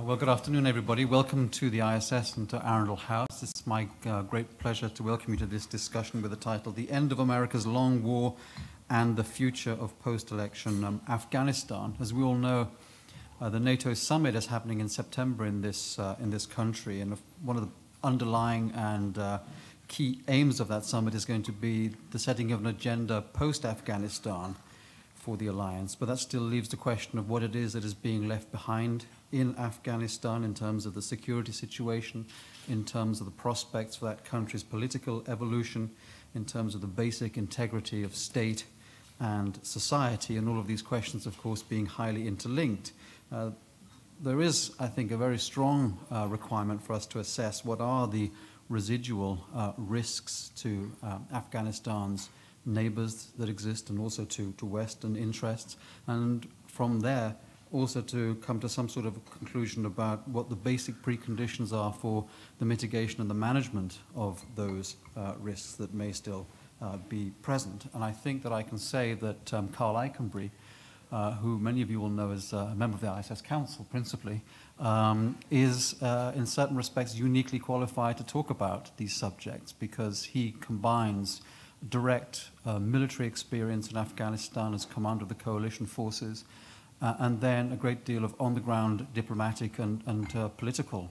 Well, good afternoon, everybody. Welcome to the ISS and to Arundel House. It's my great pleasure to welcome you to this discussion with the title, The End of America's Long War and the Future of Post-Election Afghanistan. As we all know, the NATO summit is happening in September in this country, and one of the underlying and key aims of that summit is going to be the setting of an agenda post-Afghanistan for the alliance. But that still leaves the question of what it is that is being left behind in Afghanistan in terms of the security situation, in terms of the prospects for that country's political evolution, in terms of the basic integrity of state and society, and all of these questions, of course, being highly interlinked. There is, I think, a very strong requirement for us to assess what are the residual risks to Afghanistan's neighbors that exist, and also to Western interests, and from there also to come to some sort of conclusion about what the basic preconditions are for the mitigation and the management of those risks that may still be present. And I think that I can say that Karl Eikenberry, who many of you will know as a member of the ISS Council principally, is in certain respects uniquely qualified to talk about these subjects, because he combines direct military experience in Afghanistan as commander of the coalition forces, and then a great deal of on-the-ground diplomatic and political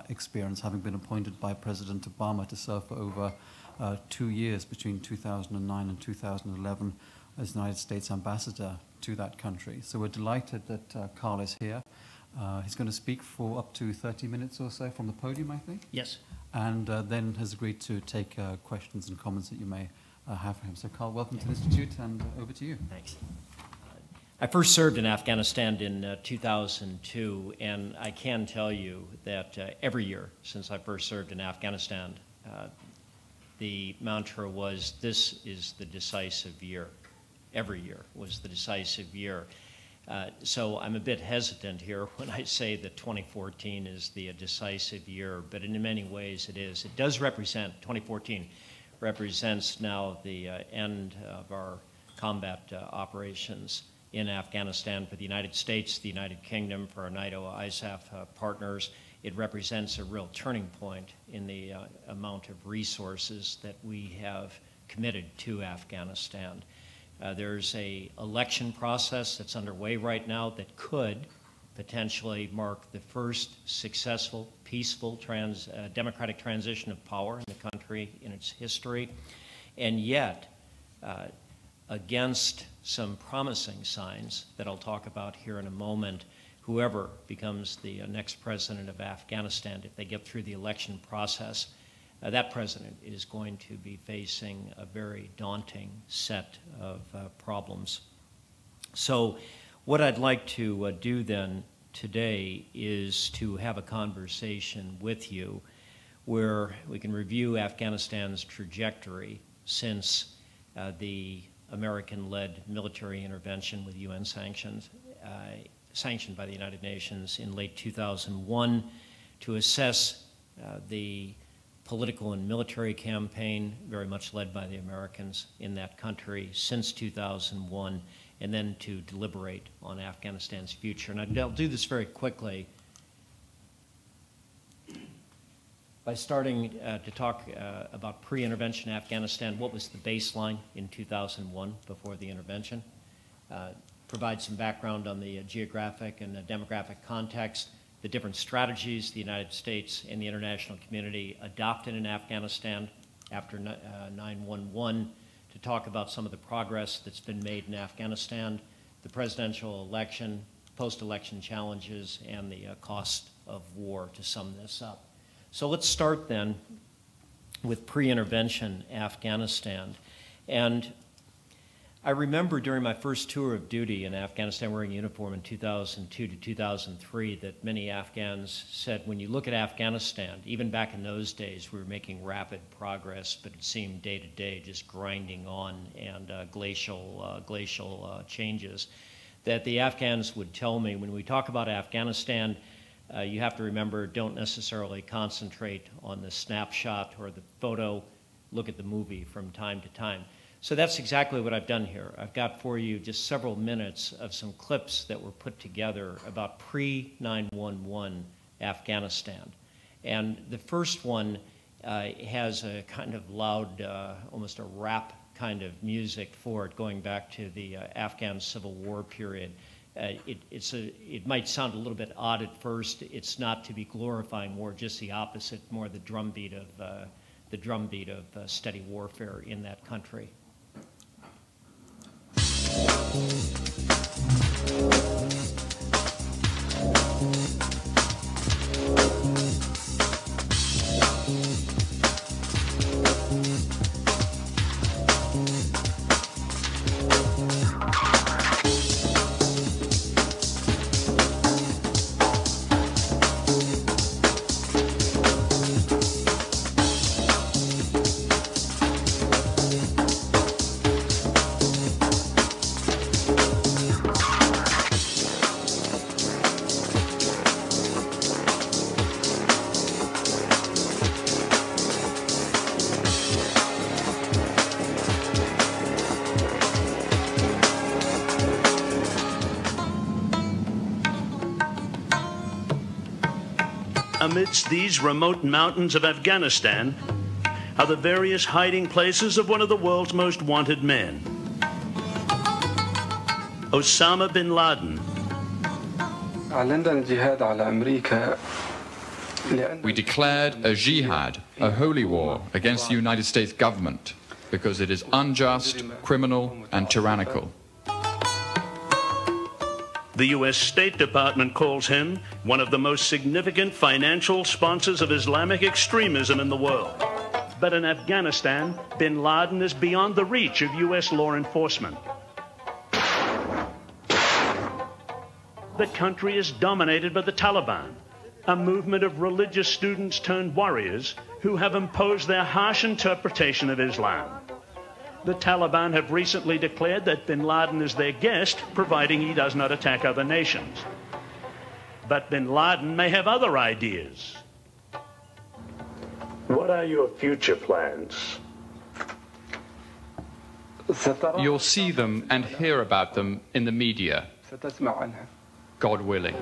experience, having been appointed by President Obama to serve for over 2 years between 2009 and 2011 as United States ambassador to that country. So we're delighted that Karl is here. He's going to speak for up to 30 minutes or so from the podium, I think. Yes. And then has agreed to take questions and comments that you may have for him. So Karl, welcome to the Institute, and over to you. Thanks. I first served in Afghanistan in 2002, and I can tell you that every year since I first served in Afghanistan, the mantra was, this is the decisive year. Every year was the decisive year. So I'm a bit hesitant here when I say that 2014 is the decisive year, but in many ways it is. It does represent, 2014 represents now the end of our combat operations in Afghanistan for the United States, the United Kingdom, for our NATO ISAF partners. It represents a real turning point in the amount of resources that we have committed to Afghanistan. There's an election process that's underway right now that could potentially mark the first successful, peaceful democratic transition of power in the country in its history. And yet, against some promising signs that I'll talk about here in a moment, whoever becomes the next president of Afghanistan, if they get through the election process, that president is going to be facing a very daunting set of problems. So what I'd like to do then today is to have a conversation with you where we can review Afghanistan's trajectory since the American-led military intervention with UN sanctions, sanctioned by the United Nations in late 2001, to assess the political and military campaign, very much led by the Americans in that country since 2001, and then to deliberate on Afghanistan's future. And I'll do this very quickly by starting to talk about pre-intervention Afghanistan. What was the baseline in 2001 before the intervention? Provide some background on the geographic and the demographic context, the different strategies the United States and the international community adopted in Afghanistan after 9/11, to talk about some of the progress that's been made in Afghanistan, the presidential election, post-election challenges, and the cost of war, to sum this up. So let's start then with pre-intervention Afghanistan. And I remember during my first tour of duty in Afghanistan, wearing a uniform in 2002 to 2003, that many Afghans said, when you look at Afghanistan, even back in those days, we were making rapid progress, but it seemed day to day just grinding on, and glacial changes, that the Afghans would tell me, when we talk about Afghanistan, you have to remember, don't necessarily concentrate on the snapshot or the photo, look at the movie from time to time. So that's exactly what I've done here. I've got for you just several minutes of some clips that were put together about pre-9/11 Afghanistan. And the first one has a kind of loud, almost a rap kind of music for it, going back to the Afghan Civil War period. It might sound a little bit odd at first. It's not to be glorifying war, just the opposite, more the drumbeat of steady warfare in that country. Amidst these remote mountains of Afghanistan are the various hiding places of one of the world's most wanted men, Osama bin Laden. We declared a jihad, a holy war, against the United States government because it is unjust, criminal, and tyrannical. The U.S. State Department calls him one of the most significant financial sponsors of Islamic extremism in the world. But in Afghanistan, bin Laden is beyond the reach of U.S. law enforcement. The country is dominated by the Taliban, a movement of religious students turned warriors who have imposed their harsh interpretation of Islam. The Taliban have recently declared that bin Laden is their guest, providing he does not attack other nations. But bin Laden may have other ideas. What are your future plans? You'll see them and hear about them in the media, God willing.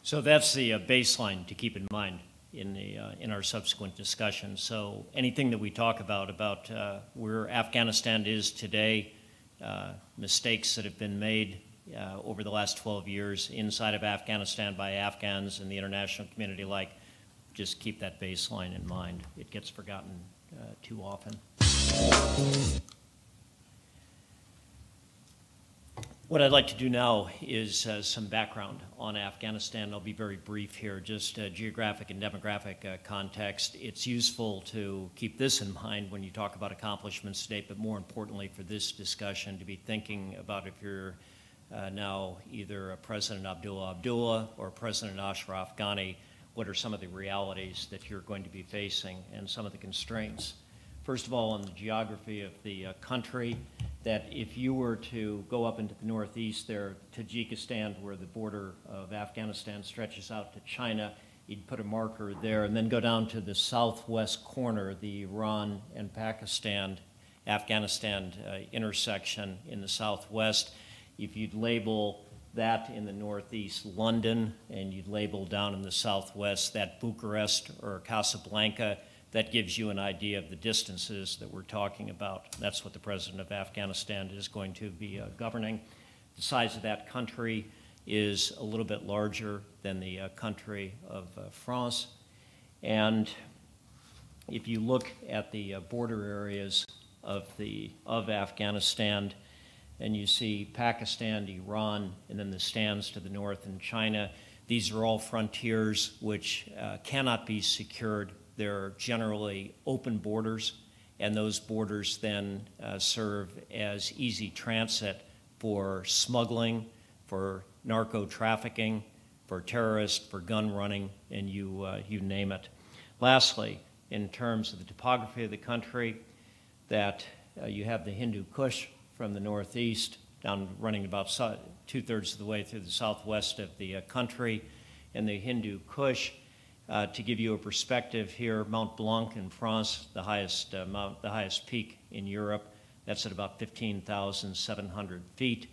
So that's the baseline to keep in mind in our subsequent discussions. So anything that we talk about where Afghanistan is today, mistakes that have been made over the last 12 years inside of Afghanistan by Afghans and the international community alike, just keep that baseline in mind. It gets forgotten too often. What I'd like to do now is some background on Afghanistan. I'll be very brief here, just geographic and demographic context. It's useful to keep this in mind when you talk about accomplishments to date, but more importantly for this discussion, to be thinking about if you're now either President Abdullah or President Ashraf Ghani, what are some of the realities that you're going to be facing and some of the constraints. First of all, on the geography of the country, that if you were to go up into the northeast there, Tajikistan, where the border of Afghanistan stretches out to China, you'd put a marker there, and then go down to the southwest corner, the Iran and Pakistan, Afghanistan intersection in the southwest. If you'd label that in the northeast London, and you'd label down in the southwest that Bucharest or Casablanca, that gives you an idea of the distances that we're talking about. That's what the president of Afghanistan is going to be governing. The size of that country is a little bit larger than the country of France. And if you look at the border areas of Afghanistan, and you see Pakistan, Iran, and then the stands to the north and China, these are all frontiers which cannot be secured. They're generally open borders, and those borders then serve as easy transit for smuggling, for narco trafficking, for terrorists, for gun running, and you name it. Lastly, in terms of the topography of the country, that you have the Hindu Kush from the northeast down running about 2/3 of the way through the southwest of the country, and the Hindu Kush. To give you a perspective here, Mount Blanc in France, the highest peak in Europe, that's at about 15,700 feet.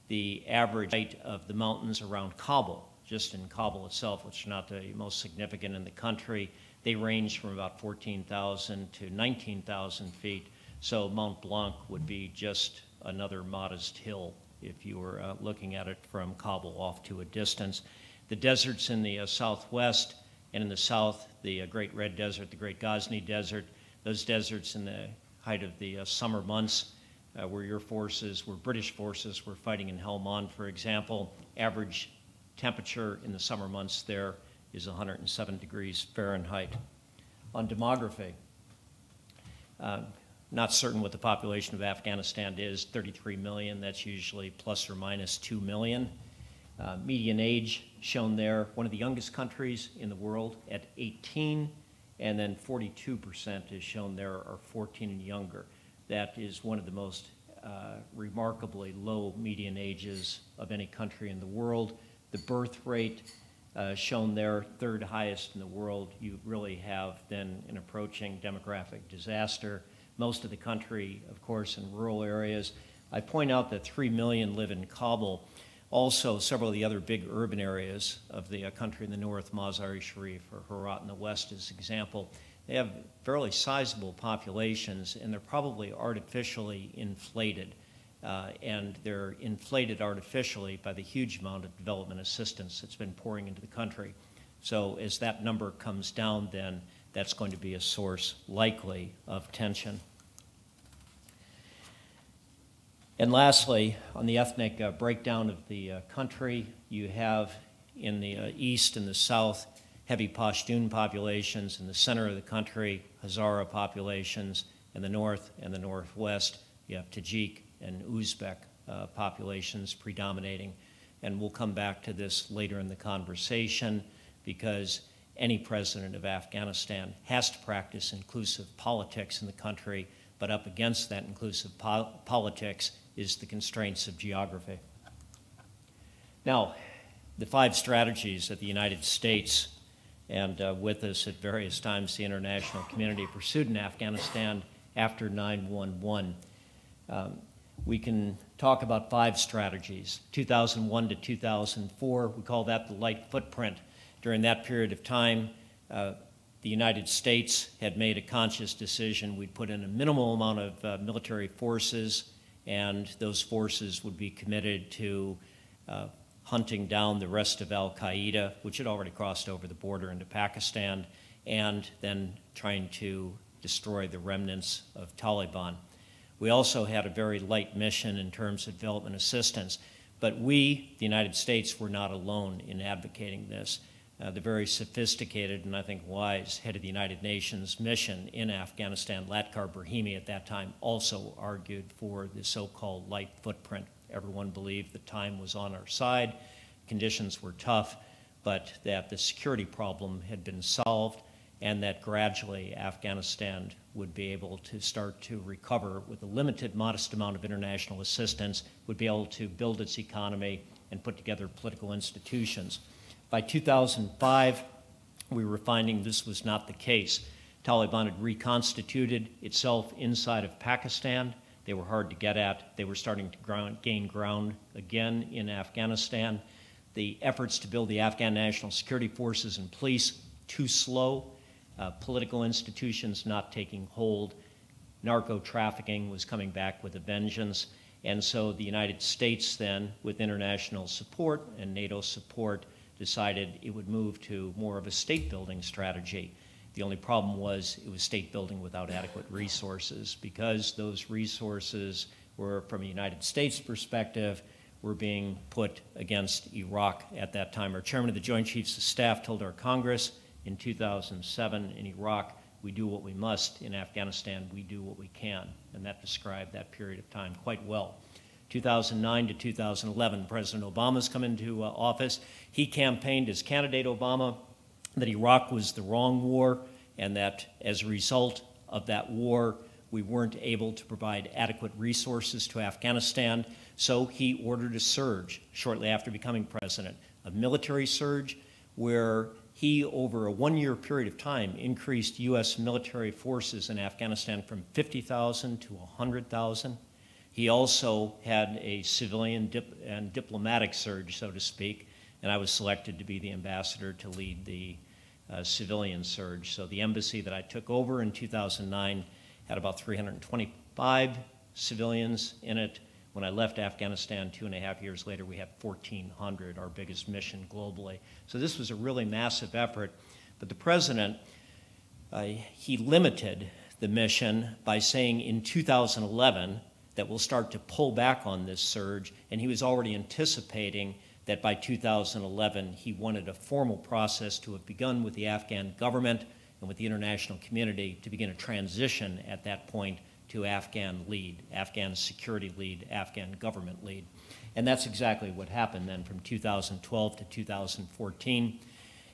The average height of the mountains around Kabul, just in Kabul itself, which are not the most significant in the country, they range from about 14,000 to 19,000 feet. So Mount Blanc would be just another modest hill if you were looking at it from Kabul off to a distance. The deserts in the southwest and in the south, the Great Red Desert, the Great Ghazni Desert, those deserts in the height of the summer months where British forces were fighting in Helmand, for example, average temperature in the summer months there is 107 degrees Fahrenheit. On demography, not certain what the population of Afghanistan is, 33 million, that's usually plus or minus 2 million. Median age shown there, one of the youngest countries in the world at 18, and then 42% is shown there are 14 and younger. That is one of the most remarkably low median ages of any country in the world. The birth rate shown there, third highest in the world. You really have then an approaching demographic disaster. Most of the country, of course, in rural areas. I point out that 3 million live in Kabul. Also, several of the other big urban areas of the country in the north, Mazar-e-Sharif or Herat in the west as an example, they have fairly sizable populations, and they're probably artificially inflated. And they're inflated artificially by the huge amount of development assistance that's been pouring into the country. So as that number comes down, then that's going to be a source likely of tension. And lastly, on the ethnic breakdown of the country, you have in the east and the south heavy Pashtun populations, in the center of the country Hazara populations, in the north and the northwest you have Tajik and Uzbek populations predominating. And we'll come back to this later in the conversation because any president of Afghanistan has to practice inclusive politics in the country, but up against that inclusive politics is the constraints of geography. Now, the 5 strategies that the United States and with us at various times the international community pursued in Afghanistan after 9/11. We can talk about 5 strategies. 2001 to 2004, we call that the light footprint. During that period of time, the United States had made a conscious decision. We'd put in a minimal amount of military forces, and those forces would be committed to hunting down the rest of al-Qaeda, which had already crossed over the border into Pakistan, and then trying to destroy the remnants of Taliban. We also had a very light mission in terms of development assistance, but we, the United States, were not alone in advocating this. The very sophisticated and I think wise head of the United Nations mission in Afghanistan, Latkar Brahimi at that time, also argued for the so-called light footprint. Everyone believed the time was on our side, conditions were tough, but that the security problem had been solved and that gradually Afghanistan would be able to start to recover with a limited, modest amount of international assistance, would be able to build its economy and put together political institutions. By 2005, we were finding this was not the case. Taliban had reconstituted itself inside of Pakistan. They were hard to get at. They were starting to gain ground again in Afghanistan. The efforts to build the Afghan National Security Forces and police, too slow. political institutions not taking hold, narco-trafficking was coming back with a vengeance, and so the United States then, with international support and NATO support, decided it would move to more of a state-building strategy. The only problem was it was state-building without adequate resources, because those resources were, from a United States perspective, were being put against Iraq at that time. Our chairman of the Joint Chiefs of Staff told our Congress in 2007, in Iraq, we do what we must. In Afghanistan, we do what we can. And that described that period of time quite well. 2009 to 2011, President Obama's come into office. He campaigned as candidate Obama that Iraq was the wrong war, and that as a result of that war, we weren't able to provide adequate resources to Afghanistan. So he ordered a surge shortly after becoming president, a military surge where he, over a one-year period of time, increased U.S. military forces in Afghanistan from 50,000 to 100,000. He also had a civilian and diplomatic surge, so to speak, and I was selected to be the ambassador to lead the civilian surge. So the embassy that I took over in 2009 had about 325 civilians in it. When I left Afghanistan 2.5 years later, we had 1,400, our biggest mission globally. So this was a really massive effort. But the president, he limited the mission by saying in 2011 that we'll start to pull back on this surge, and he was already anticipating that by 2011 he wanted a formal process to have begun with the Afghan government and with the international community to begin a transition at that point to Afghan lead, Afghan security lead, Afghan government lead. And that's exactly what happened then from 2012 to 2014.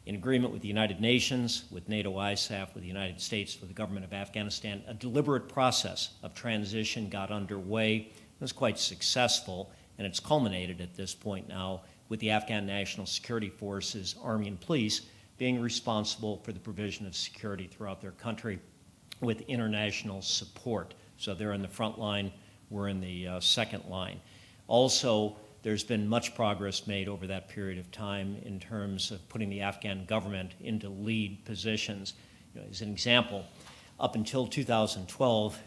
In agreement with the United Nations, with NATO ISAF, with the United States, with the government of Afghanistan, a deliberate process of transition got underway. It was quite successful, and it's culminated at this point now with the Afghan National Security Forces, Army and Police, being responsible for the provision of security throughout their country with international support. So they're in the front line, we're in the second line. Also, there's been much progress made over that period of time in terms of putting the Afghan government into lead positions. You know, as an example, up until 2012,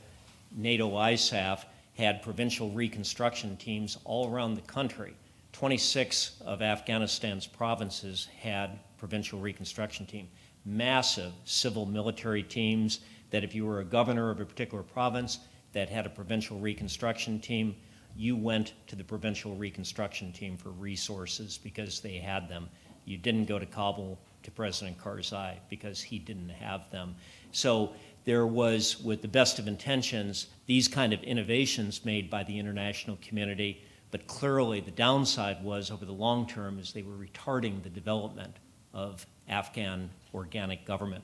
NATO ISAF had provincial reconstruction teams all around the country. 26 of Afghanistan's provinces had provincial reconstruction team. Massive civil military teams that if you were a governor of a particular province that had a provincial reconstruction team, you went to the provincial reconstruction team for resources because they had them. You didn't go to Kabul to President Karzai because he didn't have them. So there was, with the best of intentions, these kind of innovations made by the international community, but clearly the downside was over the long term is they were retarding the development of Afghan organic government.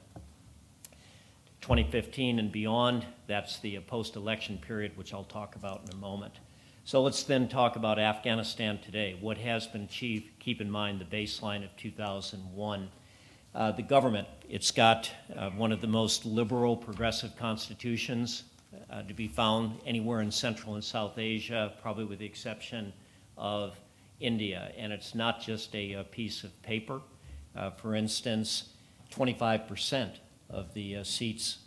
2015 and beyond, that's the post-election period, which I'll talk about in a moment. So let's then talk about Afghanistan today. What has been achieved, keep in mind the baseline of 2001. The government, it's got one of the most liberal, progressive constitutions to be found anywhere in Central and South Asia, probably with the exception of India. And it's not just a piece of paper. For instance, 25% of the seats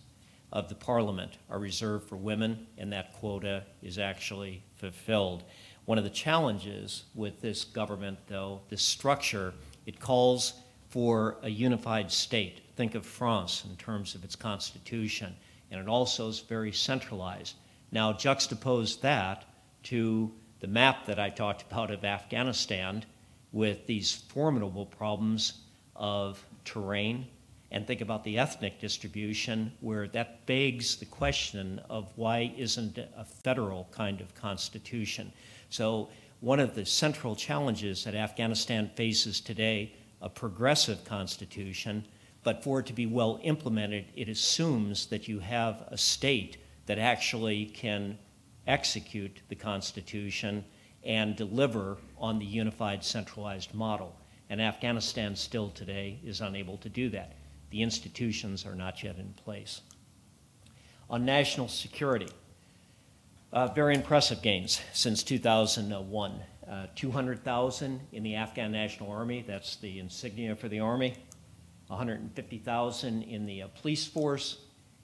of the parliament are reserved for women, and that quota is actually fulfilled. One of the challenges with this government, though, this structure, it calls for a unified state. Think of France in terms of its constitution, and it also is very centralized. Now, juxtapose that to the map that I talked about of Afghanistan with these formidable problems of terrain, and think about the ethnic distribution, where that begs the question of why isn't a federal kind of constitution. So one of the central challenges that Afghanistan faces today, a progressive constitution, but for it to be well implemented, it assumes that you have a state that actually can execute the constitution and deliver on the unified centralized model. And Afghanistan still today is unable to do that. The institutions are not yet in place. On national security, very impressive gains since 2001. 200,000 in the Afghan National Army, that's the insignia for the Army. 150,000 in the police force,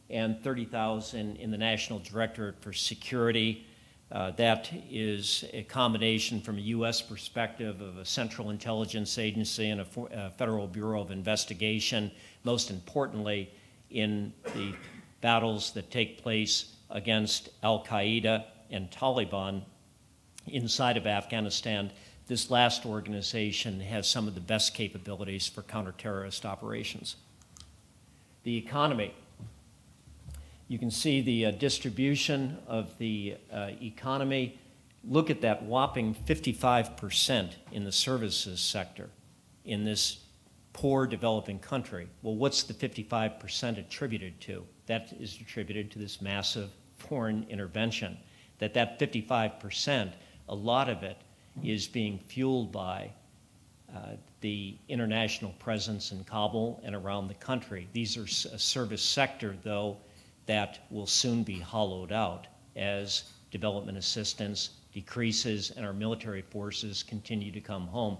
and 30,000 in the National Directorate for Security. That is a combination from a U.S. perspective of a central intelligence agency and a Federal Bureau of Investigation, most importantly in the battles that take place against Al-Qaeda and Taliban inside of Afghanistan. This last organization has some of the best capabilities for counter-terrorist operations. The economy. You can see the distribution of the economy. Look at that whopping 55% in the services sector in this poor developing country. Well, what's the 55% attributed to? That is attributed to this massive foreign intervention. That 55%, a lot of it is being fueled by the international presence in Kabul and around the country. These are a service sector, though, that will soon be hollowed out as development assistance decreases and our military forces continue to come home.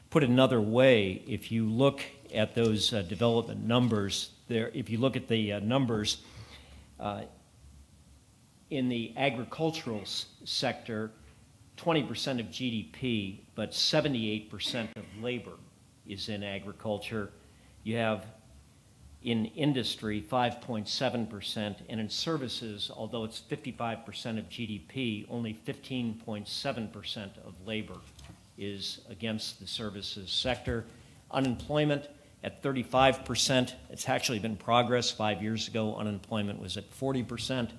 Put another way, if you look at those development numbers, if you look at the numbers in the agricultural sector, 20% of GDP, but 78% of labor is in agriculture. You have in industry 5.7%, and in services, although it's 55% of GDP, only 15.7% of labor is against the services sector. Unemployment at 35%. It's actually been progress. 5 years ago, unemployment was at 40%.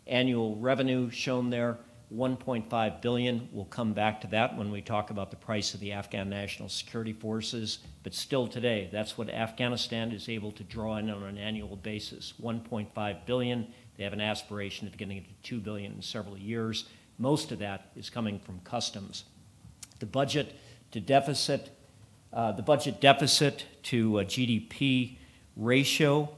Annual revenue shown there, $1.5 billion. We'll come back to that when we talk about the price of the Afghan National Security Forces. But still today, that's what Afghanistan is able to draw in on an annual basis, $1.5 billion. They have an aspiration of getting it to $2 billion in several years. Most of that is coming from customs. The budget deficit to GDP ratio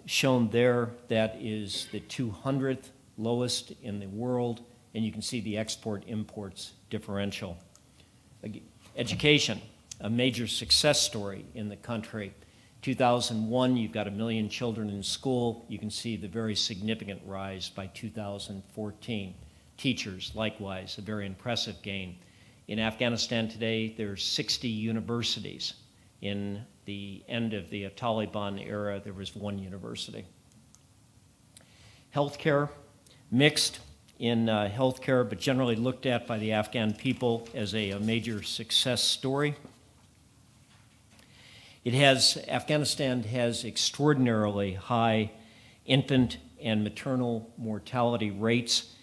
shown there, that is the 200th lowest in the world, and you can see the export-imports differential. Education, a major success story in the country. 2001, you've got 1 million children in school. You can see the very significant rise by 2014. Teachers, likewise, a very impressive gain. In Afghanistan today, there are 60 universities. In the end of the Taliban era, there was 1 university. Healthcare, mixed in healthcare, but generally looked at by the Afghan people as a major success story. Afghanistan has extraordinarily high infant and maternal mortality rates.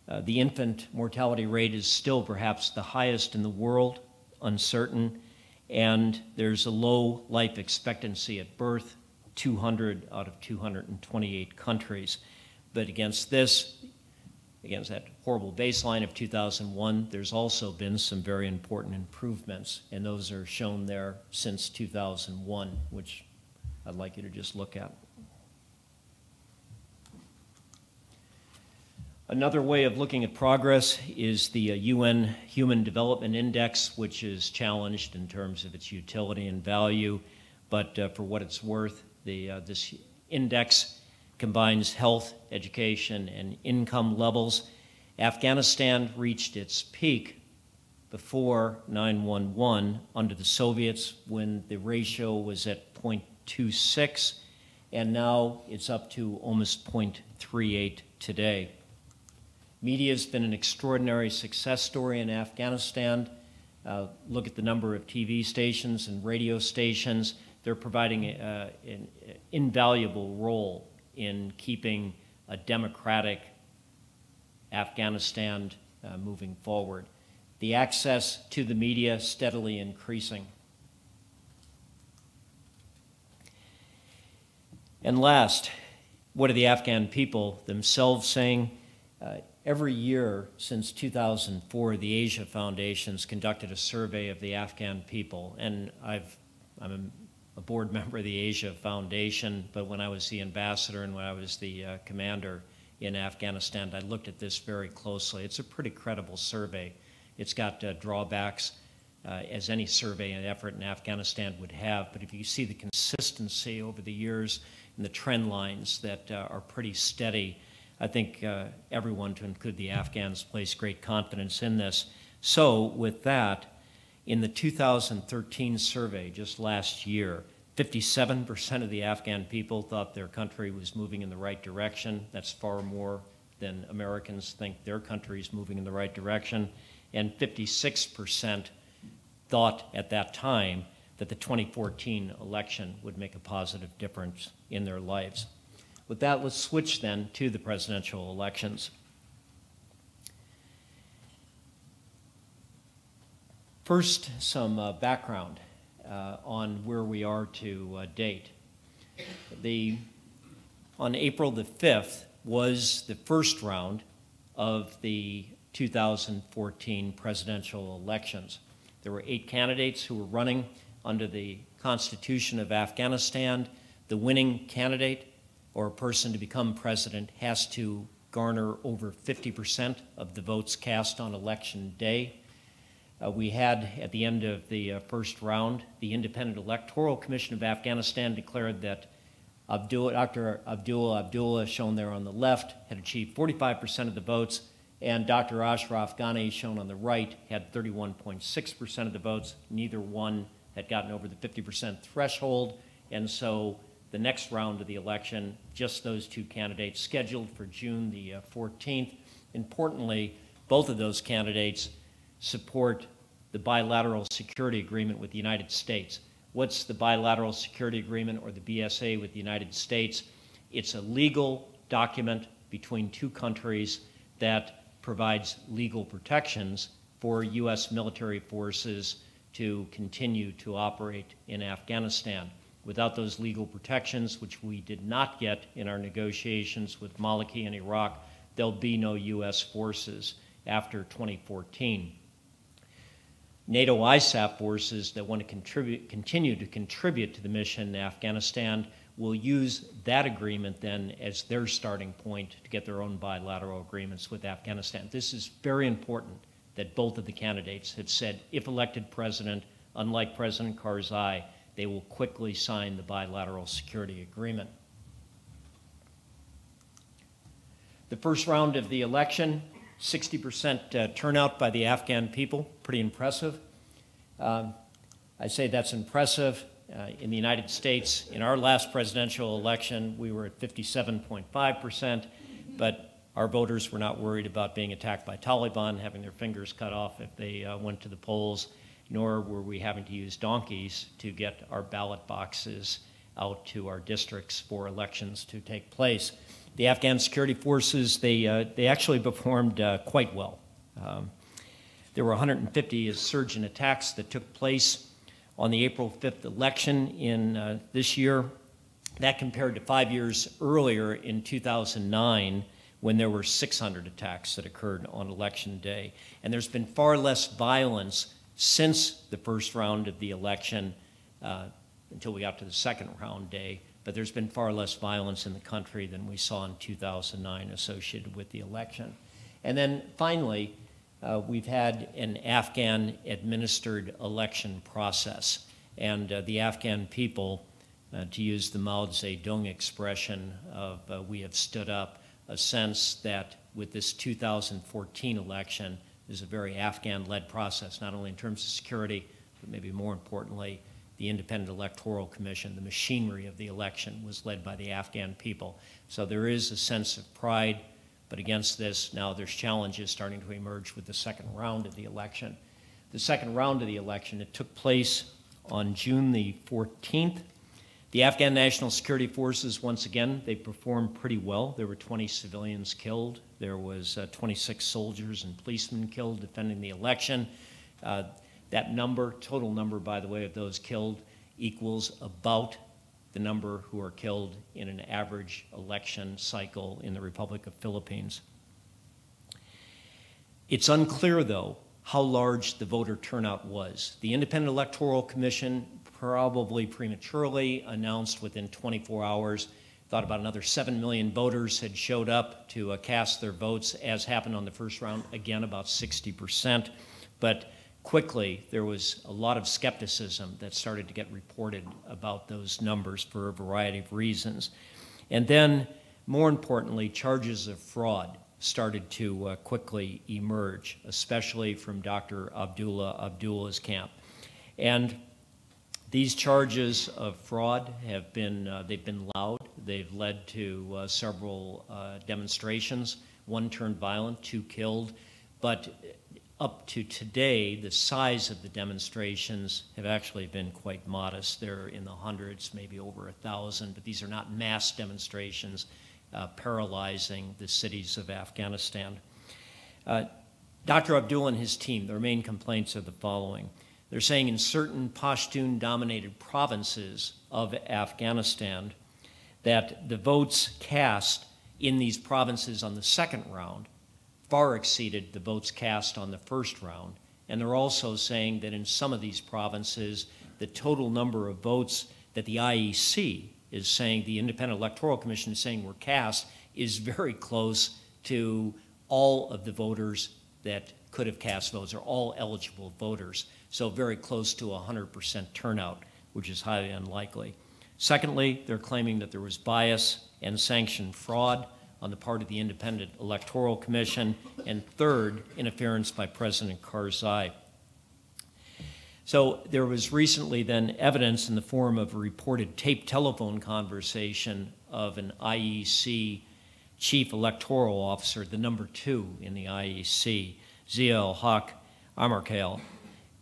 The infant mortality rate is still perhaps the highest in the world, uncertain, and there's a low life expectancy at birth, 200 out of 228 countries. But against that horrible baseline of 2001, there's also been some very important improvements, and those are shown there since 2001, which I'd like you to just look at. Another way of looking at progress is the UN Human Development Index, which is challenged in terms of its utility and value, but for what it's worth, this index combines health, education, and income levels. Afghanistan reached its peak before 9/11 under the Soviets when the ratio was at 0.26, and now it's up to almost 0.38 today. Media has been an extraordinary success story in Afghanistan. Look at the number of TV stations and radio stations. They're providing an invaluable role in keeping a democratic Afghanistan moving forward. The access to the media steadily increasing. And last, what are the Afghan people themselves saying? Every year since 2004, the Asia Foundation's conducted a survey of the Afghan people, and I'm a board member of the Asia Foundation, but when I was the ambassador and when I was the commander in Afghanistan, I looked at this very closely. It's a pretty credible survey. It's got drawbacks. as any survey and effort in Afghanistan would have. But if you see the consistency over the years and the trend lines that are pretty steady, I think everyone, to include the Afghans, place great confidence in this. So with that, in the 2013 survey just last year, 57% of the Afghan people thought their country was moving in the right direction. That's far more than Americans think their country is moving in the right direction. And 56% thought at that time that the 2014 election would make a positive difference in their lives. With that, let's switch then to the presidential elections. First, some background on where we are to date. On April the 5th was the first round of the 2014 presidential elections. There were 8 candidates who were running under the Constitution of Afghanistan. The winning candidate or a person to become president has to garner over 50% of the votes cast on election day. We had, at the end of the first round, the Independent Electoral Commission of Afghanistan declared that Dr. Abdullah, shown there on the left, had achieved 45% of the votes, and Dr. Ashraf Ghani, shown on the right, had 31.6% of the votes. Neither one had gotten over the 50% threshold, and so the next round of the election, just those 2 candidates scheduled for June the 14th. Importantly, both of those candidates support the Bilateral Security Agreement with the United States. What's the Bilateral Security Agreement, or the BSA, with the United States? It's a legal document between 2 countries that provides legal protections for U.S. military forces to continue to operate in Afghanistan. Without those legal protections, which we did not get in our negotiations with Maliki and Iraq, there'll be no U.S. forces after 2014. NATO ISAF forces that want to continue to contribute to the mission in Afghanistan will use that agreement then as their starting point to get their own bilateral agreements with Afghanistan. This is very important that both of the candidates had said, if elected president, unlike President Karzai, they will quickly sign the bilateral security agreement. The first round of the election, 60% turnout by the Afghan people, pretty impressive. I say that's impressive. In the United States, in our last presidential election, we were at 57.5%, but our voters were not worried about being attacked by Taliban, having their fingers cut off if they went to the polls, nor were we having to use donkeys to get our ballot boxes out to our districts for elections to take place. The Afghan security forces, they actually performed quite well. There were 150 insurgent attacks that took place on the April 5th election in this year. That compared to 5 years earlier in 2009, when there were 600 attacks that occurred on election day. And there's been far less violence since the first round of the election until we got to the second round day. But there's been far less violence in the country than we saw in 2009 associated with the election. And then finally, we've had an Afghan-administered election process. And the Afghan people, to use the Mao Zedong expression of we have stood up, a sense that with this 2014 election is a very Afghan-led process, not only in terms of security, but maybe more importantly, the Independent Electoral Commission, the machinery of the election was led by the Afghan people. So there is a sense of pride, but against this, now there's challenges starting to emerge with the second round of the election. The second round of the election, it took place on June the 14th. The Afghan National Security Forces, once again, they performed pretty well. There were 20 civilians killed. There was 26 soldiers and policemen killed defending the election. That number, total number, by the way, of those killed equals about the number who are killed in an average election cycle in the Republic of Philippines. It's unclear, though, how large the voter turnout was. The Independent Electoral Commission probably prematurely announced within 24 hours, thought about another 7 million voters had showed up to cast their votes, as happened on the first round, again about 60%. But quickly there was a lot of skepticism that started to get reported about those numbers for a variety of reasons. And then, more importantly, charges of fraud started to quickly emerge, especially from Dr. Abdullah's camp. And these charges of fraud have been, they've been loud. They've led to several demonstrations. One turned violent, 2 killed. But up to today, the size of the demonstrations have actually been quite modest. They're in the hundreds, maybe over 1,000, but these are not mass demonstrations paralyzing the cities of Afghanistan. Dr. Abdullah and his team, their main complaints are the following. They're saying in certain Pashtun-dominated provinces of Afghanistan that the votes cast in these provinces on the second round far exceeded the votes cast on the first round. And they're also saying that in some of these provinces, the total number of votes that the IEC is saying, the Independent Electoral Commission is saying were cast, is very close to all of the voters that could have cast votes, or all eligible voters. So very close to 100% turnout, which is highly unlikely. Secondly, they're claiming that there was bias and sanctioned fraud on the part of the Independent Electoral Commission. And third, interference by President Karzai. So there was recently then evidence in the form of a reported taped telephone conversation of an IEC chief electoral officer, the number 2 in the IEC, Zia-ul-Haq Amarkale.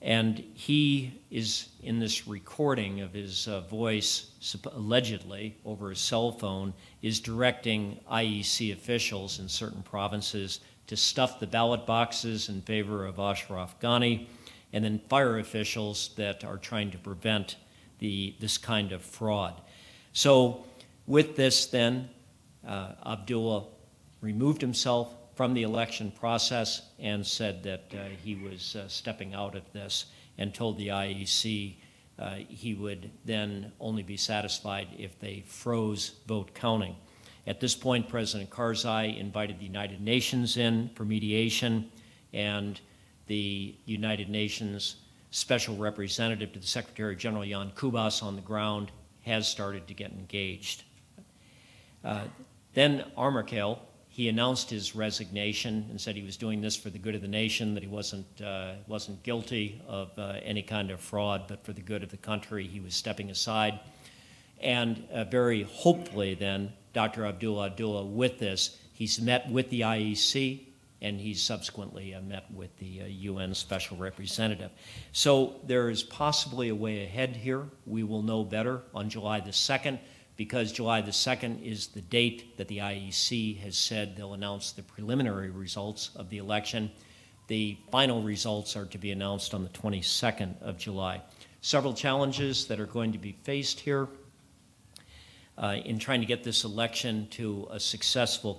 And he is in this recording of his voice, allegedly over a cell phone, is directing IEC officials in certain provinces to stuff the ballot boxes in favor of Ashraf Ghani, and then fire officials that are trying to prevent this kind of fraud. So with this then, Abdullah removed himself from the election process and said that he was stepping out of this, and told the IEC he would then only be satisfied if they froze vote counting. At this point, President Karzai invited the United Nations in for mediation, and the United Nations Special Representative to the Secretary General, Jan Kubas, on the ground, has started to get engaged. Then Amarkale, he announced his resignation and said he was doing this for the good of the nation, that he wasn't guilty of any kind of fraud, but for the good of the country, he was stepping aside. And very hopefully then, Dr. Abdullah, with this, he's met with the IEC, and he's subsequently met with the UN Special Representative. So there is possibly a way ahead here. We will know better on July the 2nd, because July the 2nd is the date that the IEC has said they'll announce the preliminary results of the election. The final results are to be announced on the 22nd of July. Several challenges that are going to be faced here in trying to get this election to a successful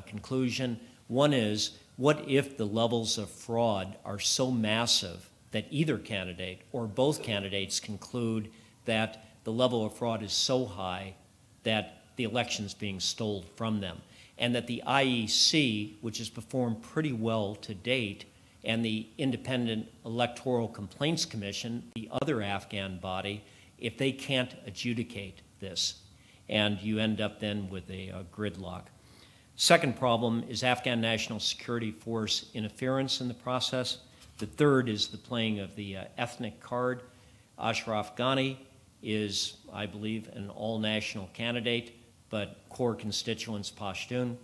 conclusion. One is, what if the levels of fraud are so massive that either candidate or both candidates conclude that the level of fraud is so high that the election's being stolen from them, and that the IEC, which has performed pretty well to date, and the Independent Electoral Complaints Commission, the other Afghan body, if they can't adjudicate this, and you end up then with a gridlock. Second problem is Afghan National Security Force interference in the process. The third is the playing of the ethnic card. Ashraf Ghani is, I believe, an all-national candidate, but core constituents Pashtun.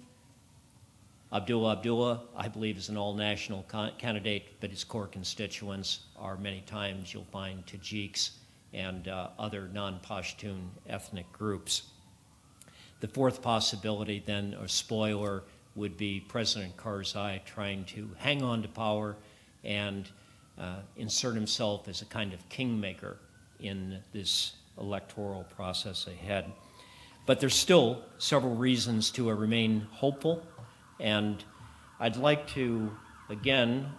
Abdullah, I believe, is an all-national candidate, but his core constituents are many times, you'll find, Tajiks and other non-Pashtun ethnic groups. The fourth possibility then, or spoiler, would be President Karzai trying to hang on to power and insert himself as a kind of kingmaker in this electoral process ahead. But there's still several reasons to remain hopeful, and I'd like to, again,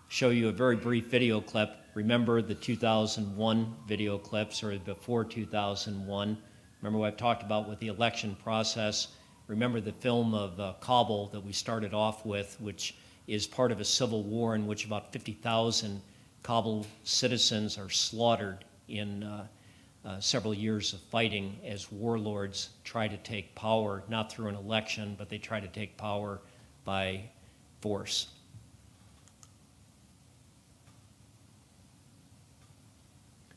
show you a very brief video clip. Remember the 2001 video clips, or before 2001. Remember what I've talked about with the election process. Remember the film of Kabul that we started off with, which is part of a civil war in which about 50,000 Kabul citizens are slaughtered in several years of fighting as warlords try to take power, not through an election, but they try to take power by force.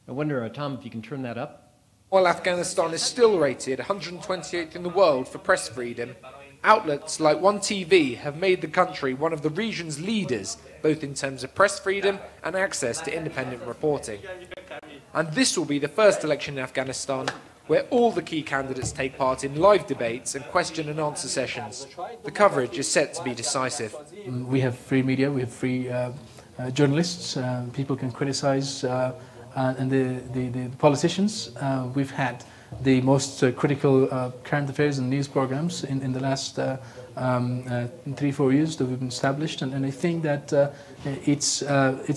I wonder, Tom, if you can turn that up? While Afghanistan is still rated 128th in the world for press freedom, outlets like One TV have made the country one of the region's leaders, both in terms of press freedom and access to independent reporting. And this will be the first election in Afghanistan where all the key candidates take part in live debates and question and answer sessions. The coverage is set to be decisive. We have free media, we have free journalists, people can criticize and the politicians. We've had the most critical current affairs and news programs in the last 3-4 years that we've been established, and I think that it's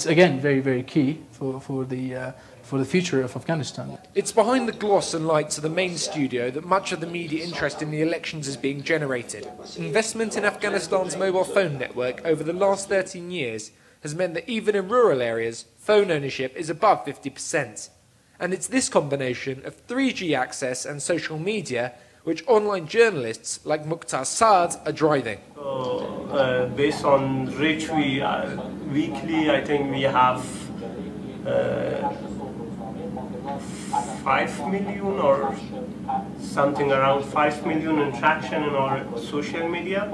again very, very key for the future of Afghanistan. It's behind the gloss and lights of the main studio that much of the media interest in the elections is being generated. Investment in Afghanistan's mobile phone network over the last 13 years has meant that even in rural areas, phone ownership is above 50%. And it's this combination of 3G access and social media which online journalists like Mukhtar Saad are driving. Based on reach, weekly, I think we have 5 million or something around 5 million interaction in our social media.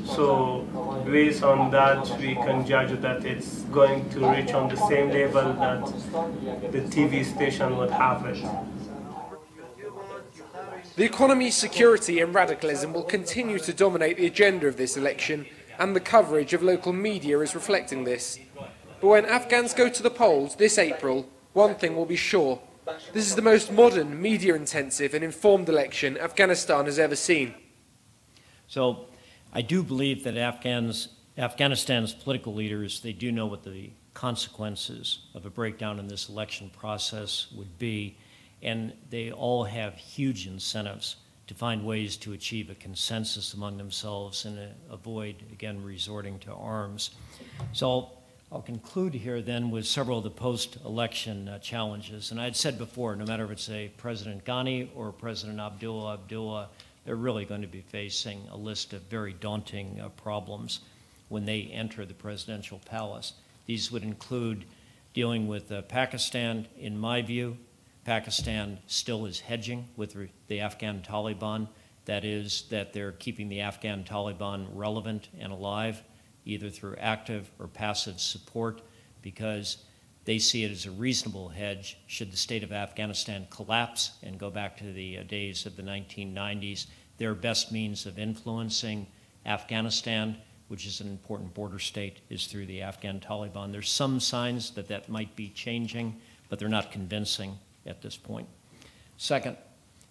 So based on that, we can judge that it's going to reach on the same level that the TV station would have it. The economy, security and radicalism will continue to dominate the agenda of this election, and the coverage of local media is reflecting this. But when Afghans go to the polls this April, one thing will be sure. This is the most modern, media-intensive and informed election Afghanistan has ever seen. So I do believe that Afghanistan's political leaders, they do know what the consequences of a breakdown in this election process would be, and they all have huge incentives to find ways to achieve a consensus among themselves and avoid, again, resorting to arms. So I'll conclude here then with several of the post-election challenges. And I had said before, no matter if it's a President Ghani or President Abdullah, they're really going to be facing a list of very daunting problems when they enter the presidential palace. These would include dealing with Pakistan. In my view, Pakistan still is hedging with the Afghan Taliban. That is, that they're keeping the Afghan Taliban relevant and alive, either through active or passive support, because they see it as a reasonable hedge should the state of Afghanistan collapse and go back to the days of the 1990s. Their best means of influencing Afghanistan, which is an important border state, is through the Afghan Taliban. There's some signs that that might be changing, but they're not convincing at this point. Second,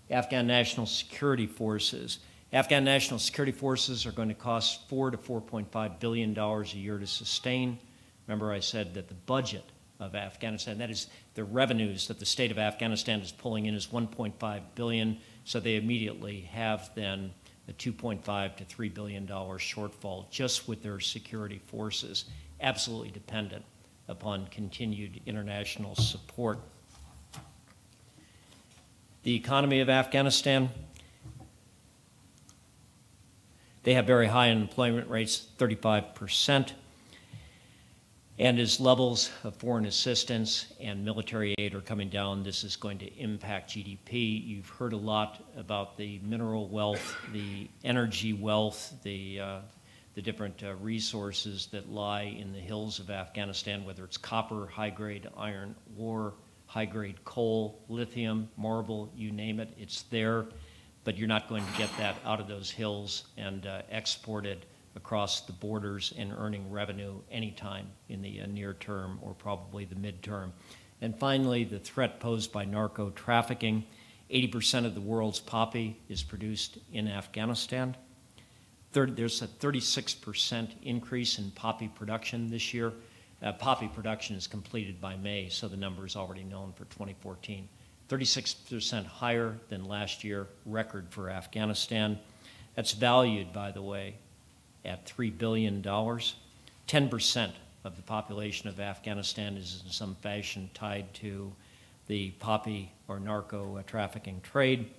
Afghan National Security Forces. Afghan National Security Forces are going to cost $4 to $4.5 billion a year to sustain. Remember I said that the budget of Afghanistan, that is the revenues that the state of Afghanistan is pulling in, is $1.5 billion, so they immediately have then a $2.5 to $3 billion shortfall just with their security forces, absolutely dependent upon continued international support. The economy of Afghanistan, they have very high unemployment rates, 35%, and as levels of foreign assistance and military aid are coming down, this is going to impact GDP. You've heard a lot about the mineral wealth, the energy wealth, the different resources that lie in the hills of Afghanistan, whether it's copper, high-grade iron ore, high-grade coal, lithium, marble, you name it, it's there. But you're not going to get that out of those hills and exported across the borders and earning revenue anytime in the near term or probably the midterm. And finally, the threat posed by narco trafficking. 80% of the world's poppy is produced in Afghanistan. There's a 36% increase in poppy production this year. Poppy production is completed by May, so the number is already known for 2014. 36% higher than last year, record for Afghanistan. That's valued, by the way, at $3 billion. 10% of the population of Afghanistan is in some fashion tied to the poppy or narco trafficking trade.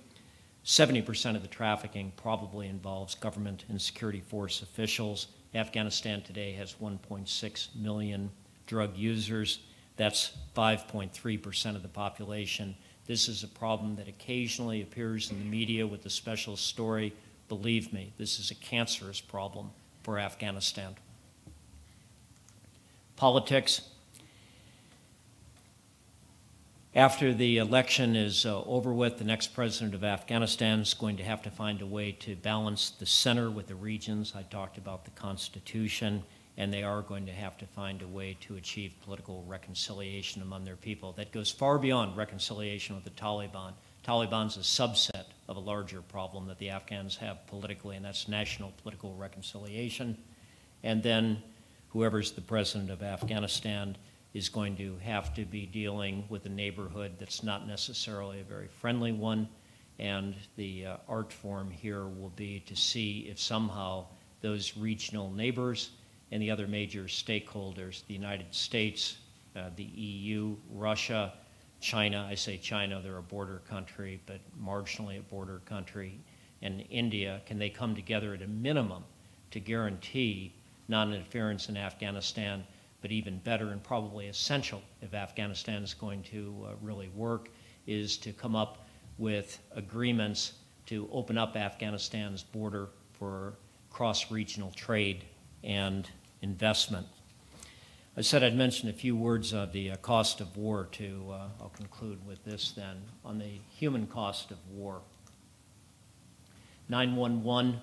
70% of the trafficking probably involves government and security force officials. Afghanistan today has 1.6 million drug users. That's 5.3% of the population. This is a problem that occasionally appears in the media with a special story. Believe me, this is a cancerous problem for Afghanistan. Politics. After the election is over with, the next president of Afghanistan is going to have to find a way to balance the center with the regions. I talked about the Constitution, and they are going to have to find a way to achieve political reconciliation among their people. That goes far beyond reconciliation with the Taliban. Taliban's a subset of a larger problem that the Afghans have politically, and that's national political reconciliation. And then whoever's the president of Afghanistan is going to have to be dealing with a neighborhood that's not necessarily a very friendly one. And the art form here will be to see if somehow those regional neighbors and the other major stakeholders, the United States, the EU, Russia, China, I say China, they're a border country, but marginally a border country, and India, can they come together at a minimum to guarantee non-interference in Afghanistan, but even better and probably essential if Afghanistan is going to really work, is to come up with agreements to open up Afghanistan's border for cross-regional trade and investment. I said I'd mention a few words of the cost of war too. I'll conclude with this then. On the human cost of war, 9/11,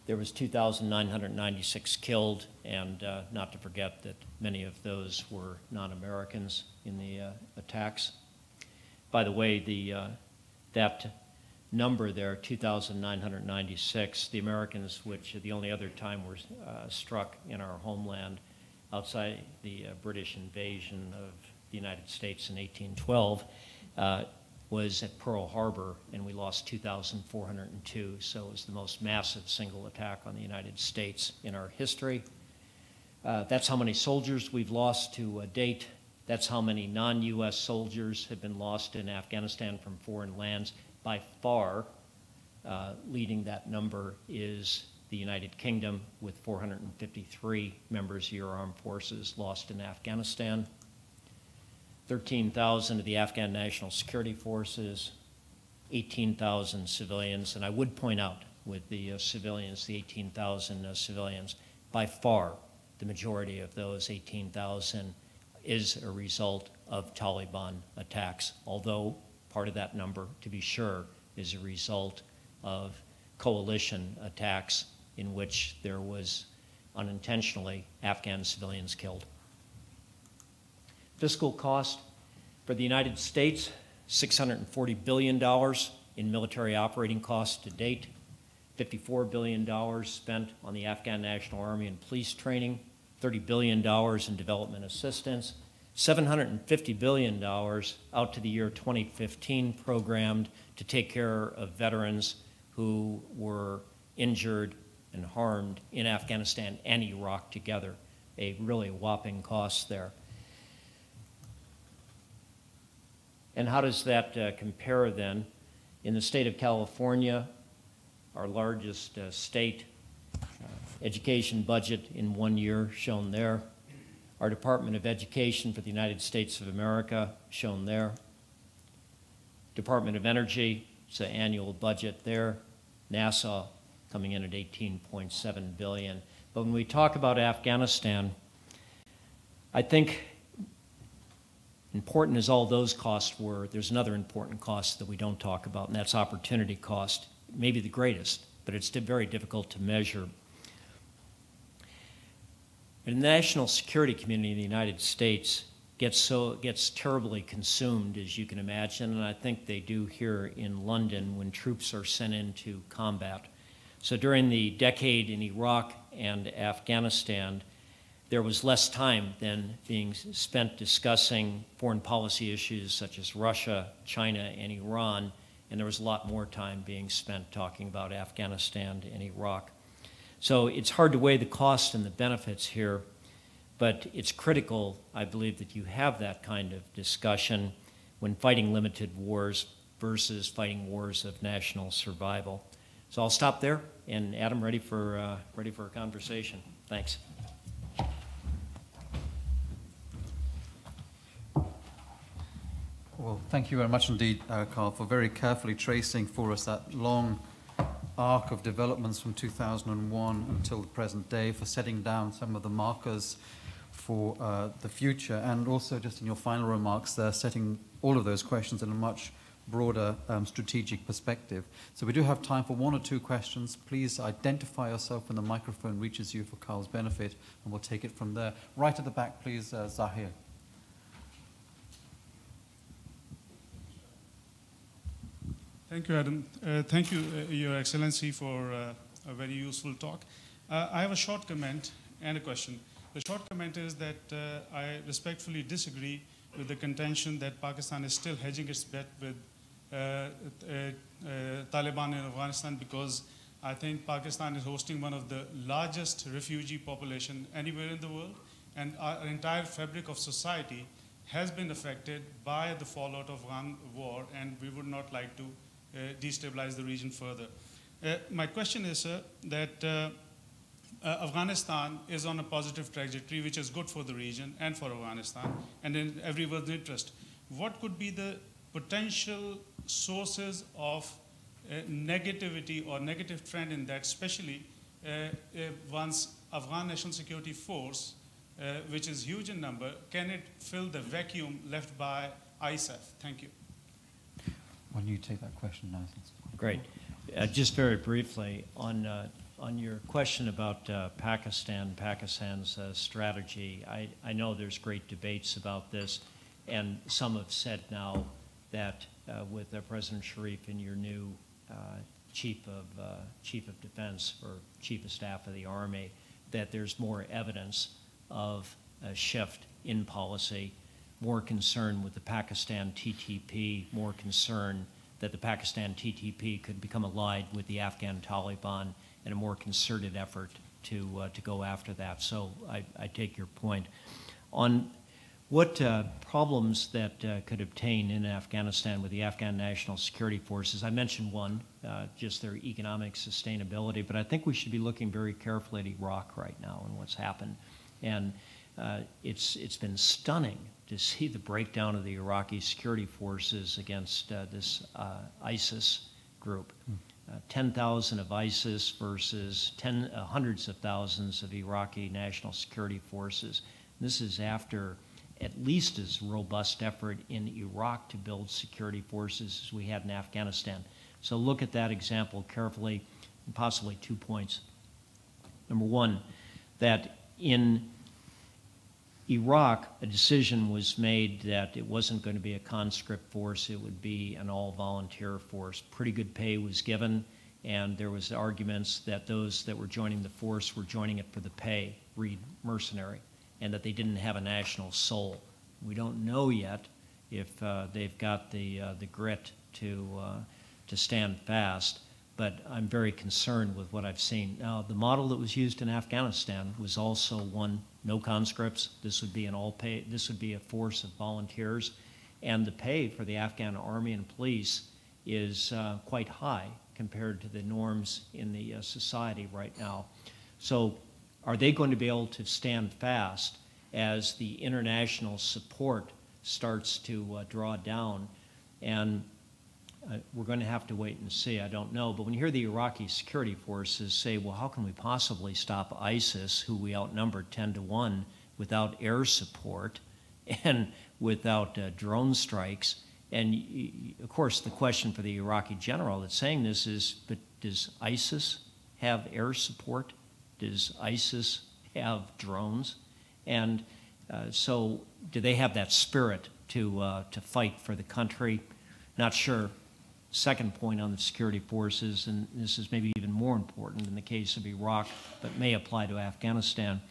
there was 2,996 killed, and not to forget that many of those were non-Americans in the attacks. By the way, that number there, 2,996, the Americans, which the only other time were struck in our homeland outside the British invasion of the United States in 1812, was at Pearl Harbor, and we lost 2,402. So it was the most massive single attack on the United States in our history. That's how many soldiers we've lost to date. That's how many non-U.S. soldiers have been lost in Afghanistan from foreign lands. By far, leading that number is the United Kingdom, with 453 members of your armed forces lost in Afghanistan. 13,000 of the Afghan National Security Forces, 18,000 civilians, and I would point out with the civilians, the 18,000 civilians, by far the majority of those 18,000 is a result of Taliban attacks, although part of that number, to be sure, is a result of coalition attacks in which there was unintentionally Afghan civilians killed. Fiscal cost for the United States, $640 billion in military operating costs to date, $54 billion spent on the Afghan National Army and police training, $30 billion in development assistance, $750 billion out to the year 2015 programmed to take care of veterans who were injured and harmed in Afghanistan and Iraq together, a really whopping cost there. And how does that compare then? In the state of California, our largest state, education budget in 1 year shown there. Our Department of Education for the United States of America shown there. Department of Energy, it's an annual budget there. NASA coming in at $18.7 billion. But when we talk about Afghanistan, I think important as all those costs were, there's another important cost that we don't talk about, and that's opportunity cost. Maybe the greatest, but it's very difficult to measure. And the national security community in the United States gets terribly consumed, as you can imagine, and I think they do here in London when troops are sent into combat. So during the decade in Iraq and Afghanistan, there was less time than being spent discussing foreign policy issues such as Russia, China, and Iran, and there was a lot more time being spent talking about Afghanistan and Iraq. So it's hard to weigh the costs and the benefits here, But it's critical, I believe, that you have that kind of discussion when fighting limited wars versus fighting wars of national survival. So I'll stop there, and Adam, ready for a conversation. Thanks. Well, thank you very much indeed, Karl, for very carefully tracing for us that long arc of developments from 2001 until the present day, for setting down some of the markers for the future, and also just in your final remarks there, setting all of those questions in a much broader strategic perspective. So we do have time for one or two questions. Please identify yourself when the microphone reaches you for Karl's benefit, and we'll take it from there. Right at the back, please, Zahir. Thank you, Adam. Thank you, Your Excellency, for a very useful talk. I have a short comment and a question. The short comment is that I respectfully disagree with the contention that Pakistan is still hedging its bet with Taliban in Afghanistan, because I think Pakistan is hosting one of the largest refugee population anywhere in the world, and our entire fabric of society has been affected by the fallout of Afghan war, and we would not like to destabilize the region further. My question is, sir, that Afghanistan is on a positive trajectory, which is good for the region and for Afghanistan, and in everyone's interest. What could be the potential sources of negativity or negative trend in that, especially once Afghan National Security Force, which is huge in number, can it fill the vacuum left by ISAF? Thank you. When you take that question, Nathan. Great. Just very briefly, on your question about Pakistan's strategy, I know there's great debates about this, and some have said now that with President Sharif and your new chief of defense or chief of staff of the army, that there's more evidence of a shift in policy, more concern with the Pakistan TTP, more concern that the Pakistan TTP could become allied with the Afghan Taliban, and a more concerted effort to go after that. So I take your point. On what problems that could obtain in Afghanistan with the Afghan National Security Forces, I mentioned one, just their economic sustainability, but I think we should be looking very carefully at Iraq right now and what's happened. And it's been stunning to see the breakdown of the Iraqi security forces against this ISIS group. 10,000 of ISIS versus hundreds of thousands of Iraqi national security forces. This is after at least as robust effort in Iraq to build security forces as we had in Afghanistan. So look at that example carefully, and possibly 2 points. Number one, that in Iraq, a decision was made that it wasn't going to be a conscript force, it would be an all-volunteer force. Pretty good pay was given, and there was arguments that those that were joining the force were joining it for the pay, read mercenary, and that they didn't have a national soul. We don't know yet if they've got the grit to stand fast, but I'm very concerned with what I've seen. Now, the model that was used in Afghanistan was also one, no conscripts. This would be an all pay, this would be a force of volunteers, and the pay for the Afghan army and police is quite high compared to the norms in the society right now. So are they going to be able to stand fast as the international support starts to draw down? And we're going to have to wait and see. I don't know. But when you hear the Iraqi security forces say, well, how can we possibly stop ISIS, who we outnumbered 10 to 1, without air support and without drone strikes? And, of course, the question for the Iraqi general that's saying this is, but does ISIS have air support? Does ISIS have drones? And so do they have that spirit to fight for the country? Not sure. Second point on the security forces, and this is maybe even more important in the case of Iraq, but may apply to Afghanistan,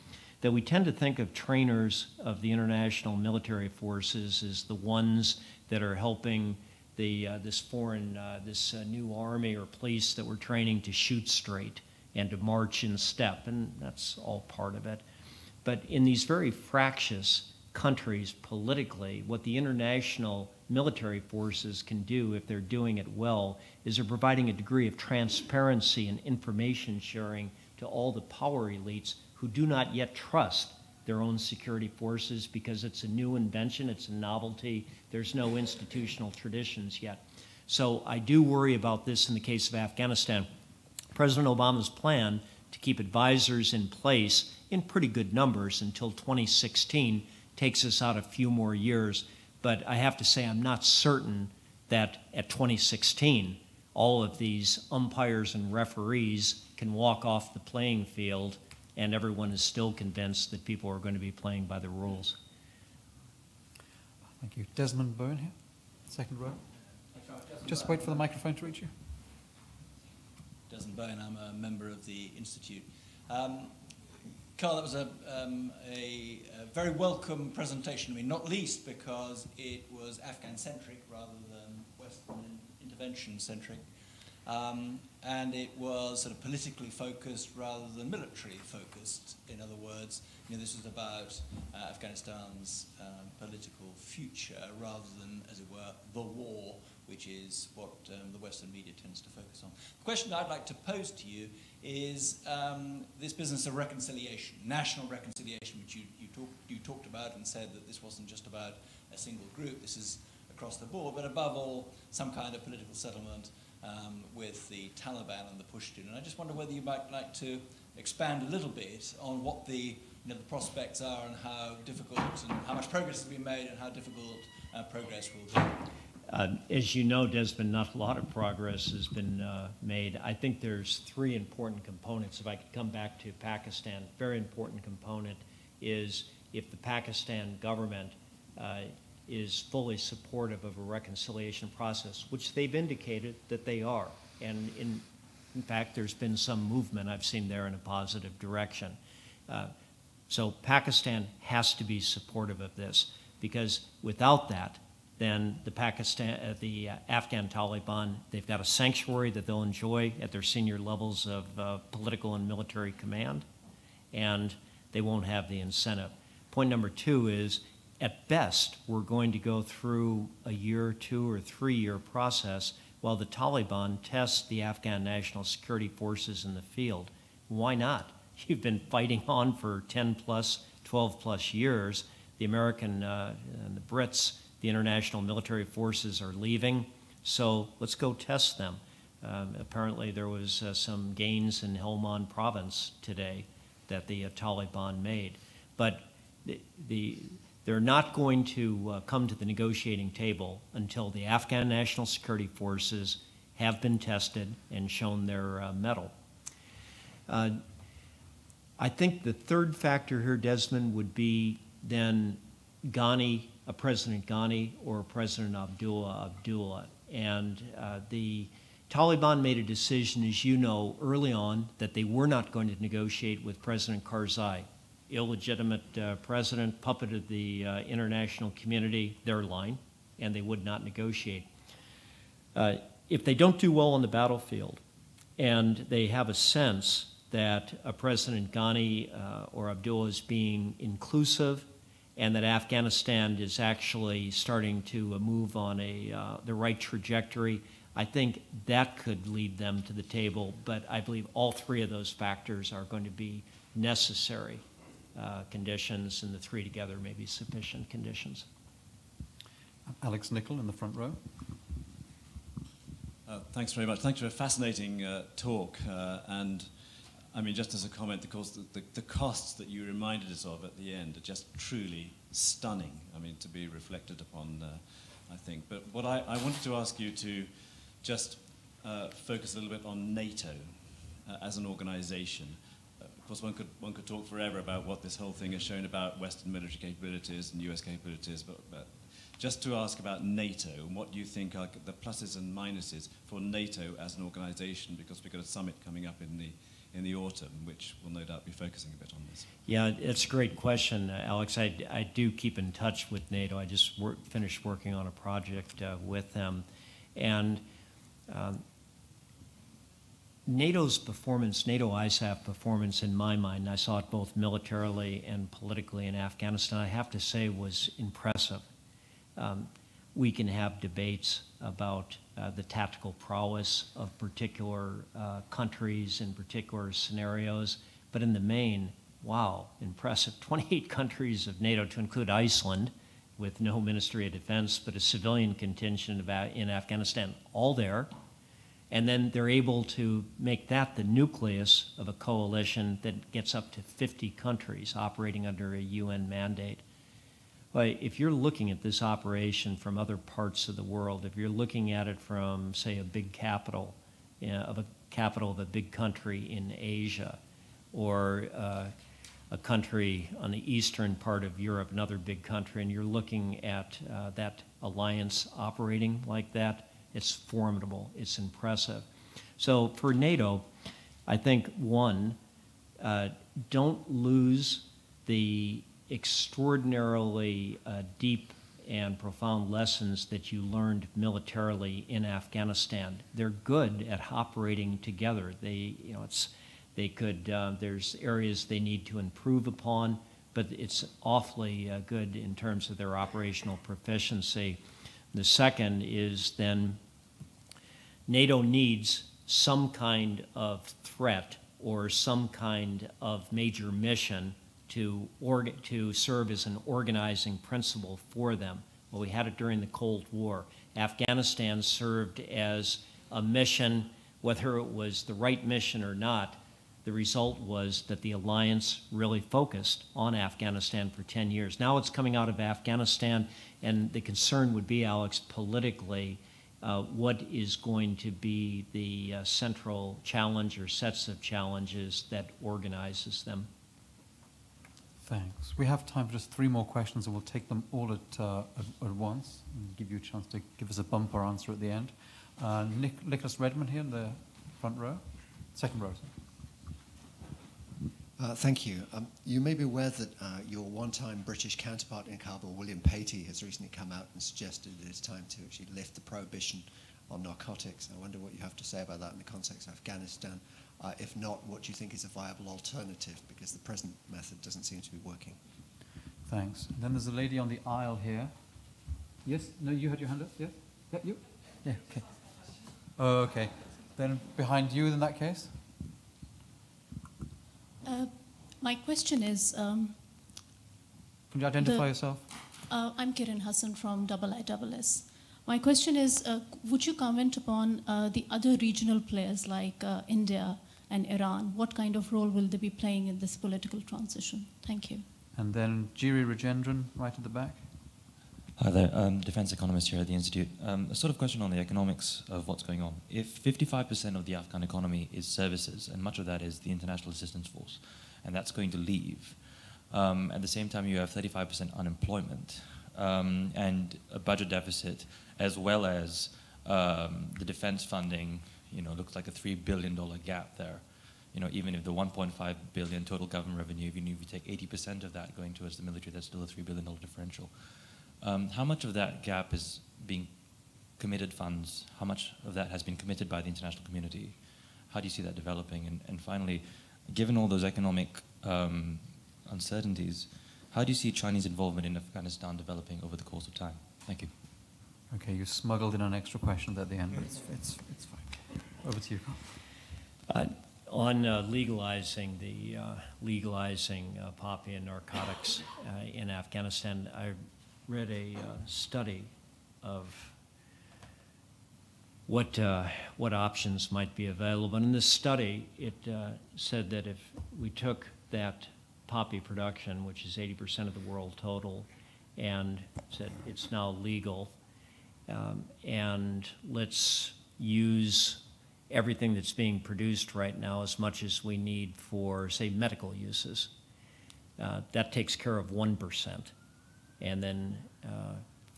that we tend to think of trainers of the international military forces as the ones that are helping this new army or police that we're training to shoot straight and to march in step, and that's all part of it. But in these very fractious countries politically, what the international military forces can do, if they're doing it well, is they're providing a degree of transparency and information sharing to all the power elites who do not yet trust their own security forces because it's a new invention, it's a novelty, there's no institutional traditions yet. So I do worry about this in the case of Afghanistan. President Obama's plan to keep advisors in place in pretty good numbers until 2016 takes us out a few more years. But I have to say I'm not certain that at 2016 all of these umpires and referees can walk off the playing field and everyone is still convinced that people are going to be playing by the rules. Thank you. Desmond Byrne here, second row. Just wait for the microphone to reach you. Desmond Byrne, I'm a member of the Institute. Karl, that was a very welcome presentation. I mean, not least because it was Afghan-centric rather than Western intervention-centric. And it was sort of politically focused rather than military focused. In other words, this was about Afghanistan's political future rather than, as it were, the war, which is what the Western media tends to focus on. The question I'd like to pose to you is this business of reconciliation, national reconciliation, which you talked about and said that this wasn't just about a single group, this is across the board, but above all, some kind of political settlement with the Taliban and the Pushtun. And I just wonder whether you might like to expand a little bit on what the prospects are and how difficult and how much progress has been made and how difficult progress will be. As you know, Desmond, not a lot of progress has been made. I think there's three important components. If I could come back to Pakistan, very important component is if the Pakistan government is fully supportive of a reconciliation process, which they've indicated that they are. And in fact, there's been some movement I've seen there in a positive direction. So Pakistan has to be supportive of this, because without that, then the Afghan Taliban, they've got a sanctuary that they'll enjoy at their senior levels of political and military command, and they won't have the incentive. Point number two is, at best, we're going to go through a year, 2 or 3 year process while the Taliban tests the Afghan national security forces in the field. Why not? You've been fighting on for 10 plus, 12 plus years. The American and the Brits, the international military forces are leaving, so let's go test them. Apparently there was some gains in Helmand province today that the Taliban made. But they're not going to come to the negotiating table until the Afghan national security forces have been tested and shown their mettle. I think the third factor here, Desmond, would be then Ghani, a President Ghani or President Abdullah. And the Taliban made a decision, as you know, early on that they were not going to negotiate with President Karzai. Illegitimate president, puppet of the international community, their line, and they would not negotiate. If they don't do well on the battlefield and they have a sense that a President Ghani or Abdullah is being inclusive and that Afghanistan is actually starting to move on the right trajectory, I think that could lead them to the table. But I believe all three of those factors are going to be necessary conditions, and the three together may be sufficient conditions. Alex Nichol in the front row. Thanks very much. Thanks for a fascinating talk. And I mean, just as a comment, of course, the costs that you reminded us of at the end are just truly stunning, I mean, to be reflected upon, I think. But what I wanted to ask you to just focus a little bit on NATO as an organization. Of course, one could talk forever about what this whole thing has shown about Western military capabilities and US capabilities, but just to ask about NATO and what you think are the pluses and minuses for NATO as an organization, because we've got a summit coming up in the autumn, which will no doubt be focusing a bit on this. Yeah, it's a great question, Alex. I do keep in touch with NATO. I just finished working on a project with them. And NATO's performance, NATO ISAF performance, in my mind, I saw it both militarily and politically in Afghanistan, I have to say was impressive. We can have debates about the tactical prowess of particular countries in particular scenarios, but in the main, wow, impressive. 28 countries of NATO, to include Iceland, with no Ministry of Defense, but a civilian contingent in Afghanistan, all there. And then they're able to make that the nucleus of a coalition that gets up to 50 countries operating under a UN mandate. But if you're looking at this operation from other parts of the world, if you're looking at it from, say, a big capital, of a big country in Asia, or a country on the eastern part of Europe, another big country, and you're looking at that alliance operating like that, it's formidable, it's impressive. So for NATO, I think, one, don't lose the extraordinarily deep and profound lessons that you learned militarily in Afghanistan. They're good at operating together. There's areas they need to improve upon, but it's awfully good in terms of their operational proficiency. The second is then NATO needs some kind of threat or some kind of major mission to serve as an organizing principle for them. Well, we had it during the Cold War. Afghanistan served as a mission, whether it was the right mission or not. The result was that the alliance really focused on Afghanistan for 10 years. Now it's coming out of Afghanistan, and the concern would be, Alex, politically, what is going to be the central challenge or sets of challenges that organizes them? Thanks. We have time for just 3 more questions, and we'll take them all at once and give you a chance to give us a bumper answer at the end. Nicholas Redmond here in the front row. Second row. Thank you. You may be aware that your one-time British counterpart in Kabul, William Patey, has recently come out and suggested that it's time to actually lift the prohibition on narcotics. I wonder what you have to say about that in the context of Afghanistan. If not, what do you think is a viable alternative? Because the present method doesn't seem to be working. Thanks. And then there's a lady on the aisle here. Yes? No, you had your hand up? Yeah? Yeah, you? Yeah, okay. Oh, okay. Then behind you in that case? My question is... Can you identify yourself? I'm Kiran Hassan from IISS. My question is, would you comment upon the other regional players like India and Iran? What kind of role will they be playing in this political transition? Thank you. And then Jiri Rajendran, right at the back. Hi there, defense economist here at the Institute. A sort of question on the economics of what's going on. If 55% of the Afghan economy is services, and much of that is the international assistance force, and that's going to leave, at the same time you have 35% unemployment, and a budget deficit, as well as the defense funding, looks like a $3 billion gap there. Even if the 1.5 billion total government revenue, even if you take 80% of that going towards the military, that's still a $3 billion differential. How much of that gap is being committed funds? How much of that has been committed by the international community? How do you see that developing? And finally, given all those economic uncertainties, how do you see Chinese involvement in Afghanistan developing over the course of time? Thank you. Okay, you smuggled in an extra question at the end, but it's fine. Over to you, Karl. On legalizing poppy and narcotics in Afghanistan, I read a study of what options might be available. And in this study, it said that if we took that poppy production, which is 80% of the world total, and said it's now legal, and let's use everything that's being produced right now as much as we need for, say, medical uses. That takes care of 1%. And then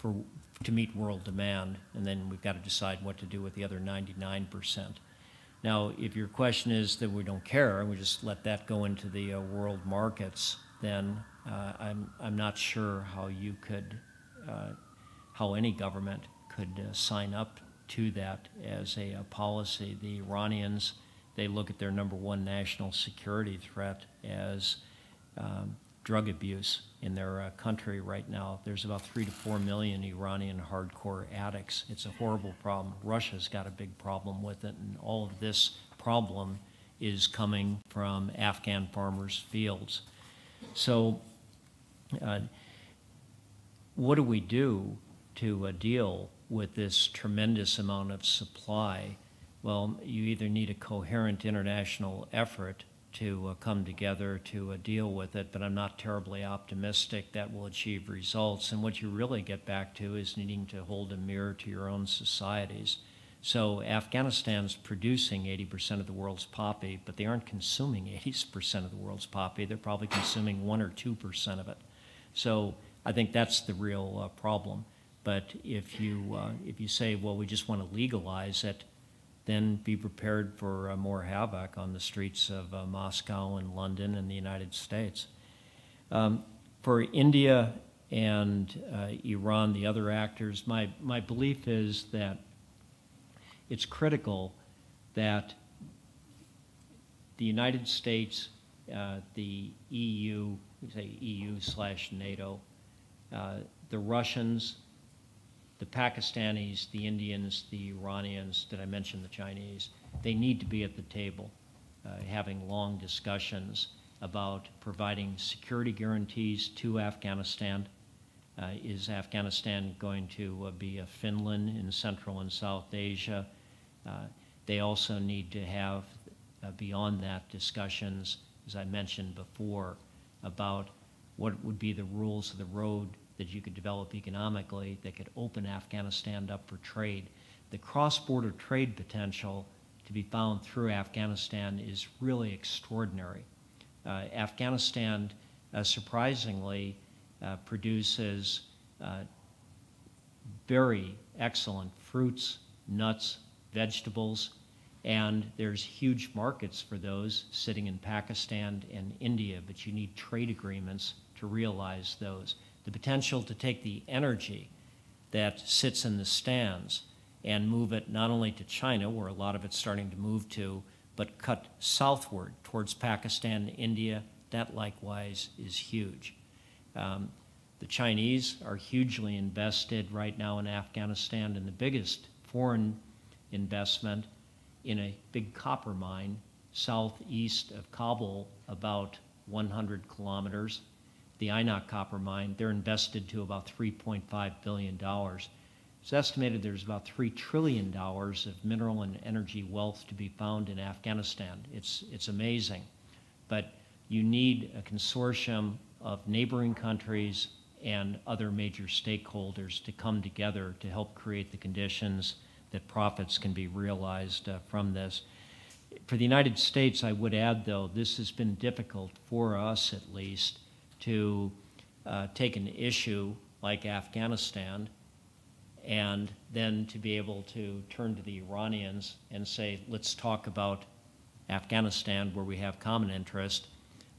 to meet world demand, and then we've got to decide what to do with the other 99%. Now, if your question is that we don't care and we just let that go into the world markets, then I'm not sure how you could, how any government could sign up to that as a policy. The Iranians they look at their number one national security threat as drug abuse in their country right now. There's about 3 to 4 million Iranian hardcore addicts. It's a horrible problem. Russia's got a big problem with it, and all of this problem is coming from Afghan farmers' fields. So what do we do to deal with this tremendous amount of supply? Well, you either need a coherent international effort to come together to deal with it, but I'm not terribly optimistic that will achieve results. And what you really get back to is needing to hold a mirror to your own societies. So Afghanistan's producing 80% of the world's poppy, but they aren't consuming 80% of the world's poppy. They're probably consuming 1 or 2% of it. So I think that's the real problem. But if you say, well, we just want to legalize it, then be prepared for more havoc on the streets of Moscow and London and the United States. For India and Iran, the other actors, my belief is that it's critical that the United States, the EU, we say EU/NATO, the Russians, the Pakistanis, the Indians, the Iranians, did I mention the Chinese? They need to be at the table, having long discussions about providing security guarantees to Afghanistan. Is Afghanistan going to be a Finland in Central and South Asia? They also need to have, beyond that, discussions, as I mentioned before, about what would be the rules of the road that you could develop economically that could open Afghanistan up for trade. The cross-border trade potential to be found through Afghanistan is really extraordinary. Afghanistan, surprisingly, produces very excellent fruits, nuts, vegetables, and there's huge markets for those sitting in Pakistan and India, but you need trade agreements to realize those. The potential to take the energy that sits in the stands and move it not only to China, where a lot of it's starting to move to, but cut southward towards Pakistan, India, that likewise is huge. The Chinese are hugely invested right now in Afghanistan, and the biggest foreign investment in a big copper mine southeast of Kabul, about 100 kilometers. The Ainak copper mine, they're invested to about $3.5 billion. It's estimated there's about $3 trillion of mineral and energy wealth to be found in Afghanistan. It's amazing. But you need a consortium of neighboring countries and other major stakeholders to come together to help create the conditions that profits can be realized from this. For the United States, I would add, though, this has been difficult for us, at least, to take an issue like Afghanistan and then to be able to turn to the Iranians and say, let's talk about Afghanistan where we have common interest,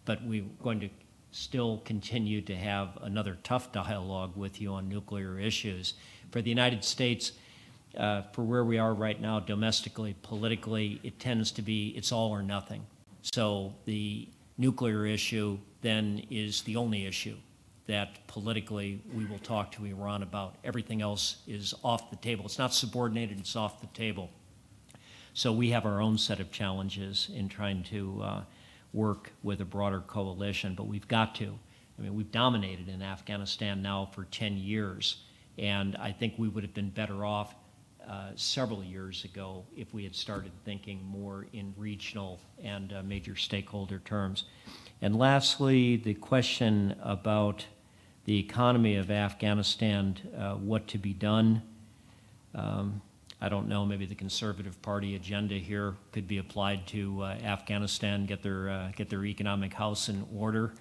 but we're going to still continue to have another tough dialogue with you on nuclear issues. For the United States, for where we are right now domestically, politically, it tends to be it's all or nothing. So the nuclear issue then is the only issue that politically we will talk to Iran about. Everything else is off the table. It's not subordinated, it's off the table. So we have our own set of challenges in trying to work with a broader coalition, but we've got to. I mean, we've dominated in Afghanistan now for 10 years, and I think we would have been better off several years ago if we had started thinking more in regional and major stakeholder terms. And lastly, the question about the economy of Afghanistan, what to be done. I don't know, maybe the Conservative Party agenda here could be applied to Afghanistan, get their economic house in order.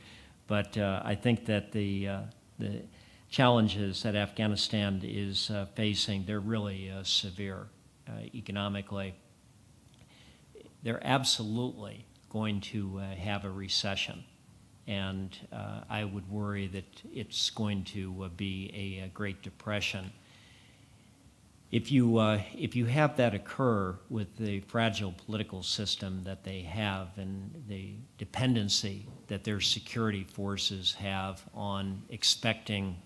But I think that the challenges that Afghanistan is facing, they're really severe economically. They're absolutely going to have a recession. And I would worry that it's going to be a Great Depression. if you have that occur with the fragile political system that they have and the dependency that their security forces have on expecting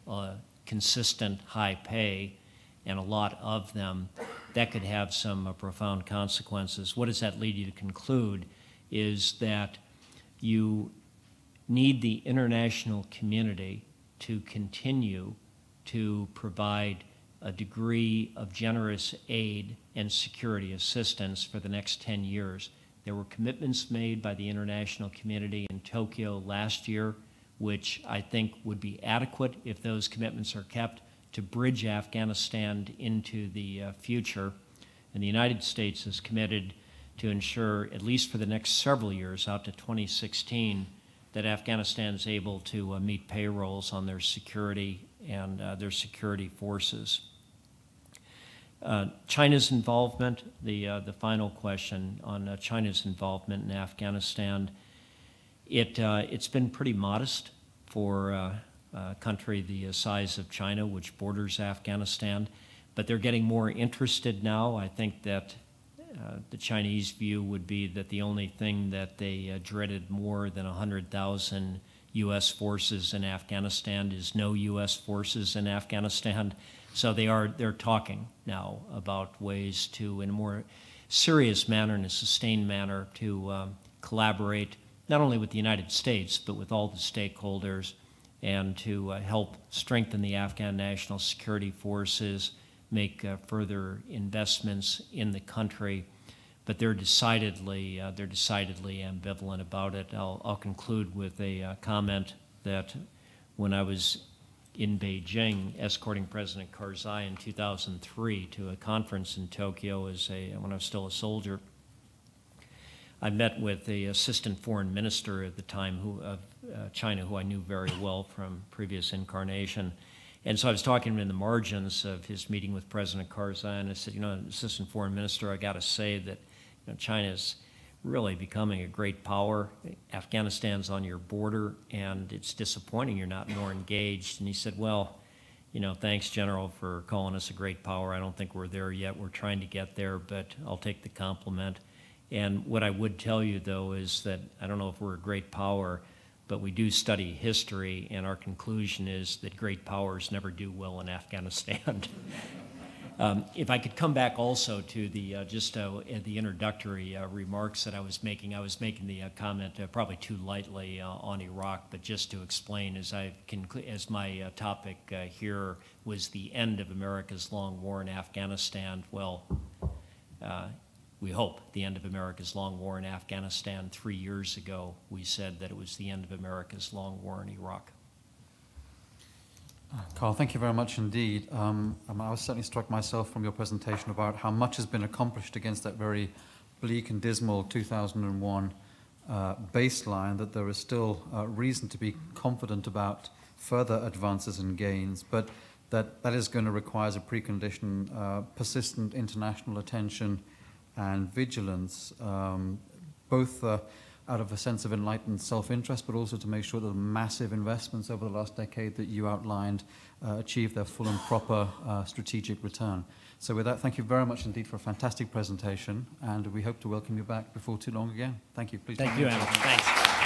consistent high pay and a lot of them, that could have some profound consequences. What does that lead you to conclude is that you need the international community to continue to provide a degree of generous aid and security assistance for the next 10 years. There were commitments made by the international community in Tokyo last year, which I think would be adequate if those commitments are kept to bridge Afghanistan into the future. And the United States is committed to ensure, at least for the next several years, out to 2016, that Afghanistan is able to meet payrolls on their security and their security forces. China's involvement, the final question on China's involvement in Afghanistan, it's been pretty modest for a country the size of China, which borders Afghanistan, but they're getting more interested now. I think that the Chinese view would be that the only thing that they dreaded more than 100,000 U.S. forces in Afghanistan is no U.S. forces in Afghanistan. So they're talking now about ways to, in a more serious manner, in a sustained manner, to collaborate not only with the United States, but with all the stakeholders, and to help strengthen the Afghan National Security Forces, make further investments in the country. But they're decidedly ambivalent about it. I'll conclude with a comment that when I was in Beijing escorting President Karzai in 2003 to a conference in Tokyo when I was still a soldier, I met with the assistant foreign minister at the time of China, who I knew very well from previous incarnation. And so I was talking to him in the margins of his meeting with President Karzai, and I said, assistant foreign minister, I got to say that China's really becoming a great power. Afghanistan's on your border, and it's disappointing you're not more engaged. And he said, well, thanks, General, for calling us a great power. I don't think we're there yet. We're trying to get there, but I'll take the compliment. And what I would tell you, though, is that I don't know if we're a great power, but we do study history, and our conclusion is that great powers never do well in Afghanistan. If I could come back also to the the introductory remarks that I was making the comment probably too lightly on Iraq, but just to explain, as my topic here was the end of America's long war in Afghanistan. Well, we hope the end of America's long war in Afghanistan. 3 years ago, we said that it was the end of America's long war in Iraq. Karl, thank you very much indeed. I was certainly struck myself from your presentation about how much has been accomplished against that very bleak and dismal 2001 baseline, that there is still reason to be confident about further advances and gains, but that is going to require as a precondition persistent international attention and vigilance, both out of a sense of enlightened self-interest, but also to make sure that the massive investments over the last decade that you outlined achieve their full and proper strategic return. So with that, thank you very much indeed for a fantastic presentation, and we hope to welcome you back before too long again. Thank you. Please. Thank you, Anna. Thanks.